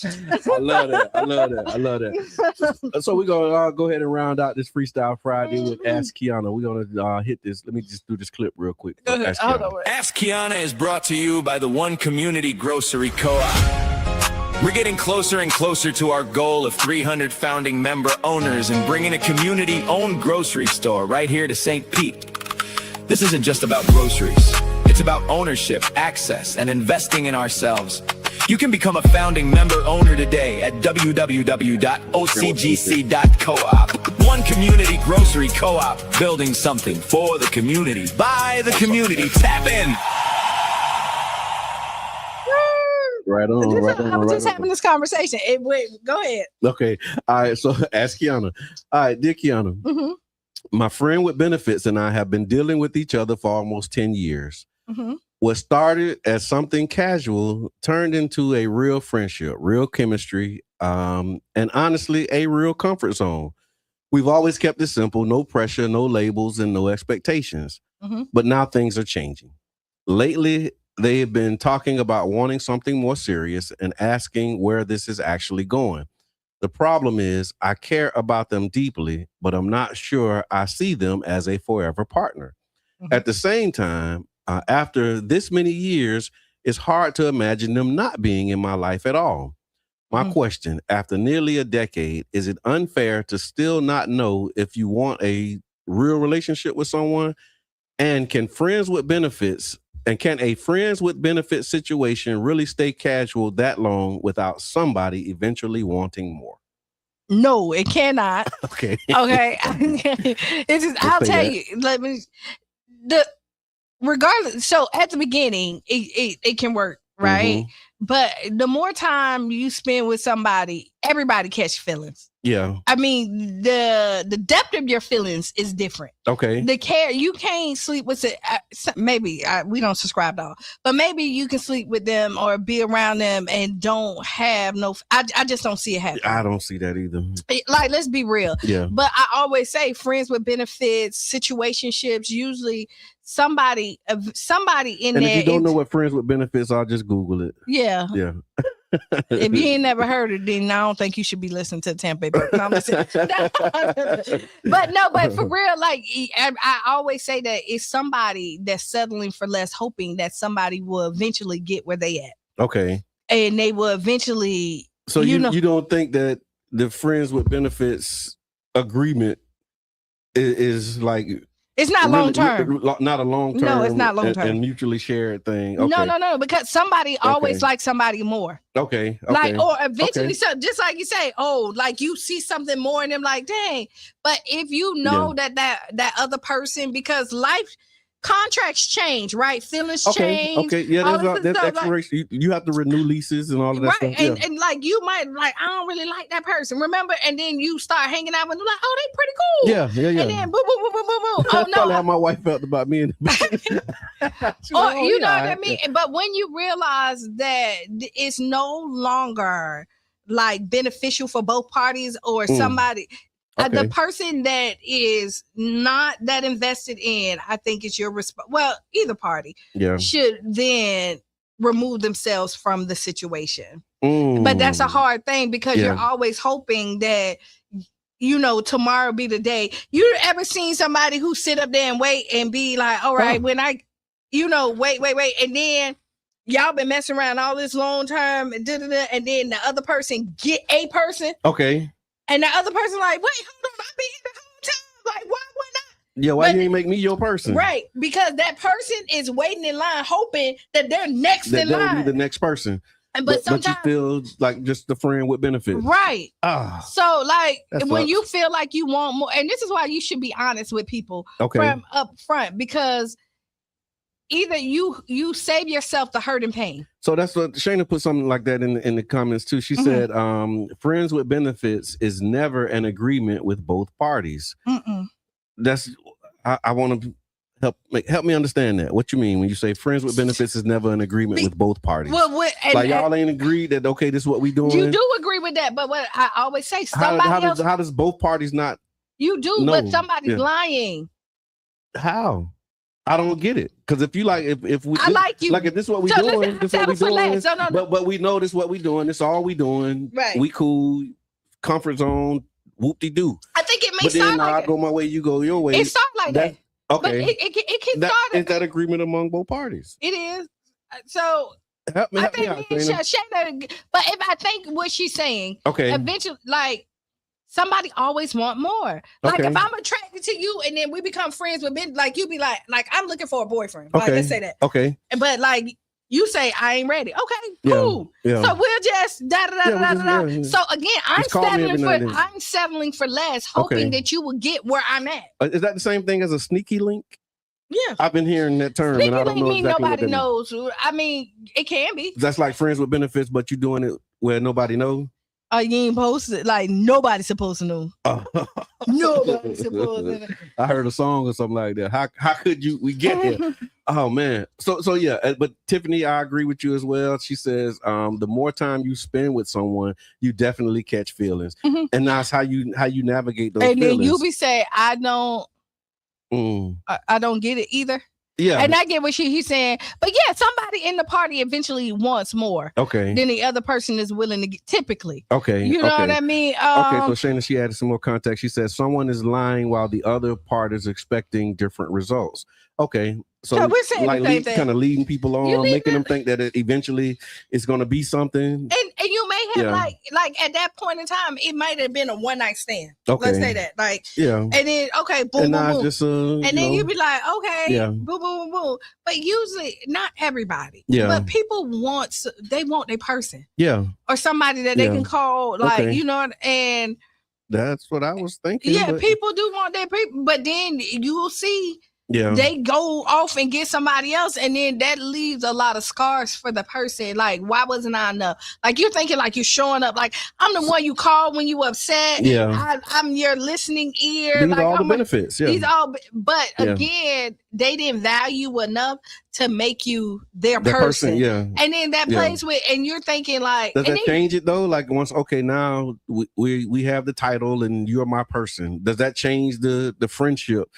I love that. So we're gonna go ahead and round out this Freestyle Friday with Ask Qiana. We're gonna hit this. Let me just do this clip real quick. Ask Qiana. Ask Qiana is brought to you by the One Community Grocery Co-op. We're getting closer and closer to our goal of 300 founding member owners and bringing a community-owned grocery store right here to St. Pete. This isn't just about groceries. It's about ownership, access, and investing in ourselves. You can become a founding member owner today at www.ocgc.coop. One Community Grocery Co-op, building something for the community, by the community. Tap in. Right on. I was just having this conversation. Go ahead. Okay. All right. So ask Qiana. All right, dear Qiana. Mm-hmm. My friend with benefits and I have been dealing with each other for almost 10 years. Mm-hmm. What started as something casual turned into a real friendship, real chemistry, and honestly, a real comfort zone. We've always kept it simple, no pressure, no labels, and no expectations. Mm-hmm. But now things are changing. Lately, they have been talking about wanting something more serious and asking where this is actually going. The problem is I care about them deeply, but I'm not sure I see them as a forever partner. Mm-hmm. At the same time, after this many years, it's hard to imagine them not being in my life at all. My question, after nearly a decade, is it unfair to still not know if you want a real relationship with someone? And can a friends with benefits situation really stay casual that long without somebody eventually wanting more? No, it cannot. Okay. It's just, I'll tell you, regardless. So at the beginning, it can work right? But the more time you spend with somebody, everybody catch feelings. Yeah. I mean, the depth of your feelings is different. Okay. The care, you can't sleep with it. Maybe we don't subscribe to all, but maybe you can sleep with them or be around them and don't have no. I just don't see it happening. I don't see that either. Like, let's be real. Yeah. But I always say, friends with benefits, situationships. Usually, somebody in And there. if you don't know what friends with benefits are, just Google it. Yeah. Yeah. If you ain't never heard it, then I don't think you should be listening to Tampa Bay. But for real, like I always say that it's somebody that's settling for less, hoping that somebody will eventually get where they at. Okay. And they will eventually. So you don't think that the friends with benefits agreement is like. It's not long term. Not a long term. No, it's not long term. And mutually shared thing. Okay. No, because somebody always likes somebody more. Okay. Like, or eventually, so just like you say, like you see something more in them, like, dang. But if you know that other person, because life contracts change, right? Feelings change. Okay. Yeah, that's expiration. Like, you have to renew leases and all of that stuff. Right. And like you might like, I don't really like that person. Remember? And then you start hanging out with them like, oh, they pretty cool. Yeah. And then boom, boom, boom, boom, boom, boom. That's probably how my wife felt about me. Or you know what I mean? But when you realize that it's no longer like beneficial for both parties or somebody. The person that is not that invested in, I think it's your either party should then remove themselves from the situation. But that's a hard thing because you're always hoping that, tomorrow be the day. You ever seen somebody who sit up there and wait and be like, all right, when I, wait. And then y'all been messing around all this long time and then the other person get a person. Okay. And the other person like, wait, hold on, I've been here the whole time. Like, why not? Yeah, why you ain't make me your person? Right, because that person is waiting in line, hoping that they're next in line. That'll be the next person. But sometimes you feel like just the friend with benefits. Right. So like when you feel like you want more, and this is why you should be honest with people from up front, because either you save yourself the hurt and pain. So that's what Qiana put something like that in the comments too. She said, friends with benefits is never an agreement with both parties. That's I want to help me understand that. What you mean when you say friends with benefits is never an agreement with both parties? Well, y'all ain't agreed that this is what we doing. You do agree with that, but what I always say, somebody else. How does both parties not? You do, but somebody's lying. How? I don't get it. Because if you if we I like you. Like if this is what we doing, this is what we doing. But we know this is what we doing. This is all we doing. Right. We cool. Comfort zone. Whoop-de-doo. I think it But makes then I go my way, you go your way. It starts like that. Okay. But it can start. Is that agreement among both parties? It is. So help me out, Qiana. But if I think what she's saying, eventually, like somebody always want more. Like if I'm attracted to you and then we become friends with Ben, like you be like I'm looking for a boyfriend. Like, let's say that. Okay. But like you say I ain't ready. Okay, cool. Yeah. So we'll just da. So again, I'm settling for less, hoping that you will get where I'm at. Is that the same thing as a sneaky link? Yeah. I've been hearing that term and I don't know exactly nobody knows. I mean, it can be. That's like friends with benefits, but you're doing it where nobody knows. You ain't supposed to, like nobody's supposed to know. Nobody's supposed to know. I heard a song or something like that. How could we get here? Oh man. So yeah, but Tiffany, I agree with you as well. She says the more time you spend with someone, you definitely catch feelings. And that's how you navigate those feelings. And then you be saying, I don't get it either. Yeah. And I get what he's saying. But yeah, somebody in the party eventually wants more. Okay. Than the other person is willing to get, typically. Okay. You know what I mean? Okay, so Qiana, she added some more context. She says someone is lying while the other part is expecting different results. Okay. So we're saying like kind of leading people on, making them think that it eventually it's going to be something. And you may have like at that point in time, it might have been a one night stand. Okay. Let's say that. Like, and then boom, boom, boom. Just, and then you'd be like, boom, boom, boom, boom. But usually not everybody. Yeah. But people want their person. Yeah. Or somebody that they can call, like, and that's what I was thinking. Yeah, people do want their people, but then you will see Yeah. They go off and get somebody else, and then that leaves a lot of scars for the person. Like, why wasn't I enough? Like, you're thinking like you're showing up. Like, I'm the one you call when you upset. Yeah. I'm your listening ear. These like, are all I'm the benefits. Yeah. These all, but Yeah. again, they didn't value enough to make you their The person. yeah. And then that Yeah. plays with, and you're thinking like, Does and that then, change it though? Like once, okay, now we have the title and you're my person. Does that change the friendship?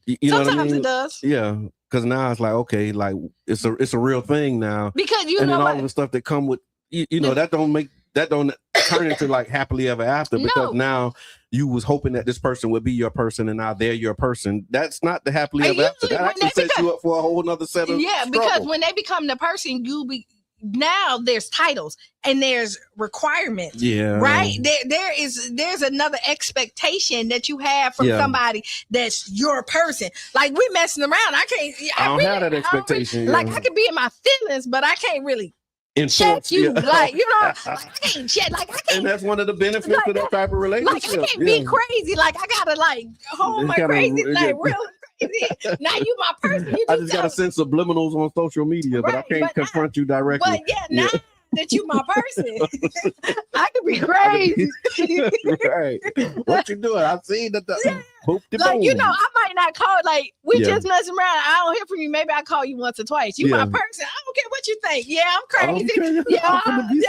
You know what I sometimes mean? it does. Yeah, because now it's like, okay, like it's a real thing now. Because you and know then all what? of the stuff that come with you know that don't turn into like happily ever after, because No. now you was hoping that this person would be your person and now they're your person. That's not the happily And ever after. usually That when actually they sets you up for a whole nother set of Yeah, because struggle. when they become the person, now there's titles and there's requirements. Yeah. Right? There's another expectation that you have from Yeah. somebody that's your person. Like, we messing around. I don't really, have that expectation, Like, yeah. I could be in my feelings, but I can't really Enforce, check you. yeah. Like, you know, like, I can't check. Like, I And can't. that's one of the benefits Like of that type of relationship. Like, I can't Yeah. be crazy. Like, I gotta like hold It's my kinda- crazy, yeah. like real crazy. Now you my person. You I do just got to something. send subliminals on social media, but I Right, can't but confront you directly. But yeah, now that you my person, I could be crazy. Right. What you doing? I seen that. Boop de Like, you boom. know, I might not call. Like, we Yeah. just messing around. I don't hear from you. Maybe I call you once or twice. You Yeah. my person. I don't care what you think. Yeah, I'm crazy. Okay. Yeah, I'm finna be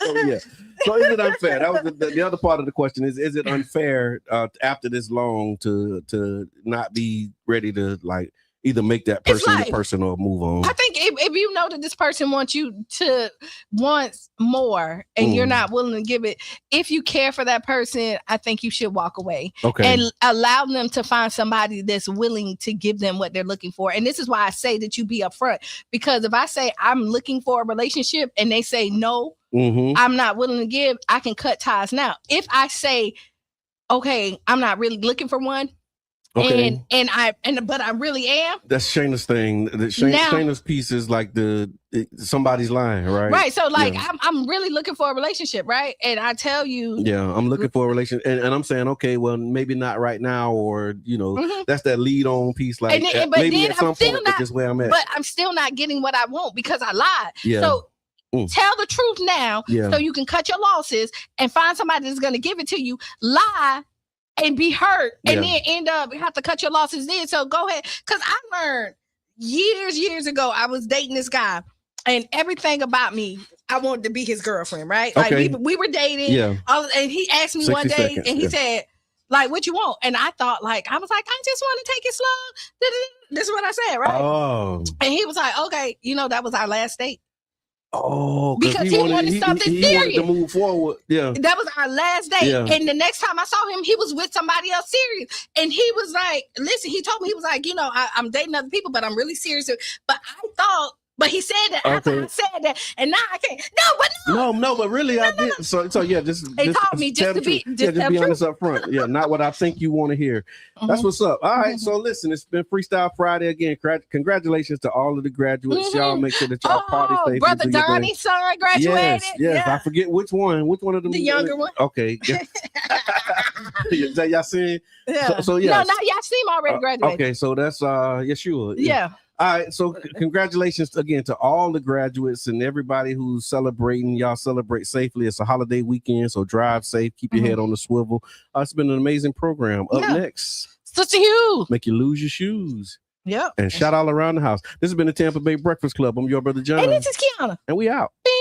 So, yeah. So is it unfair? That was the other part of the question. Is it unfair after this long to not be ready to like either make that It's person like- the person or move on? I think if you know that this person wants you to want more and you're not willing to give it, if you care for that person, I think you should walk away Okay. and allow them to find somebody that's willing to give them what they're looking for. And this is why I say that you be upfront, because if I say I'm looking for a relationship and they say no, Mm-hmm. I'm not willing to give, I can cut ties now. If I say, okay, I'm not really looking for one, Okay. but I really am. That's Shayna's thing. Now- Shayna's piece is like somebody's lying, right? Right. So like Yeah. I'm really looking for a relationship, right? And I tell you, Yeah, I'm looking for a relationship, and I'm saying, okay, well, maybe not right now, or Mhm. that's that lead on piece. Like, And then- but maybe then at some I'm still point, not- that's just where I'm at. but I'm still not getting what I want because I lied. Yeah. So Mm. tell the truth now, Yeah. so you can cut your losses and find somebody that's going to give it to you. Lie and be hurt, and Yeah. then end up have to cut your losses then. So go ahead, because I learned years ago. I was dating this guy, and everything about me, I wanted to be his girlfriend, right? Like Okay. we were dating. Yeah. And he asked me 60 one day, seconds, and he yeah. said, like, what you want? And I thought, like, I was like, I just want to take it slow. This is what I said, right? Oh, And he was like, okay, that was our last date. because he wanted something he wanted to serious. move forward. Yeah. That was our last date. Yeah. And the next time I saw him, he was with somebody else serious. And he was like, listen, he told me, he was like, I'm dating other people, but I'm really serious. But I thought, but he said that after Okay. I said that, and now I can't. No, but really, I did. So yeah, just They taught me just tell to the be- truth. just Yeah, tell be the honest up front. Yeah, not what I think you want to hear. That's Mhm. what's up. All right, Mhm. so listen, it's been Freestyle Friday again. Congratulations to all of the graduates. Mhm. Y'all make sure that y'all party Oh, safely. brother do your thing. Donnie's son graduated. Yes. I forget which one. Which one of them? The younger one. Okay. Is that Yasin? Yeah. So yeah. No, not Yasim already graduated. Okay, so that's Yeshua. Yeah. All right, so congratulations again to all the graduates and everybody who's celebrating. Y'all celebrate safely. It's a holiday weekend, so drive safe. Keep your head on the swivel. It's been an amazing program. Up Yeah. next, Sister Hugh. make you lose your shoes. Yep. And shout all around the house. This has been the Tampa Bay Breakfast Club. I'm your brother John, And this is Qiana. and we out. Peace.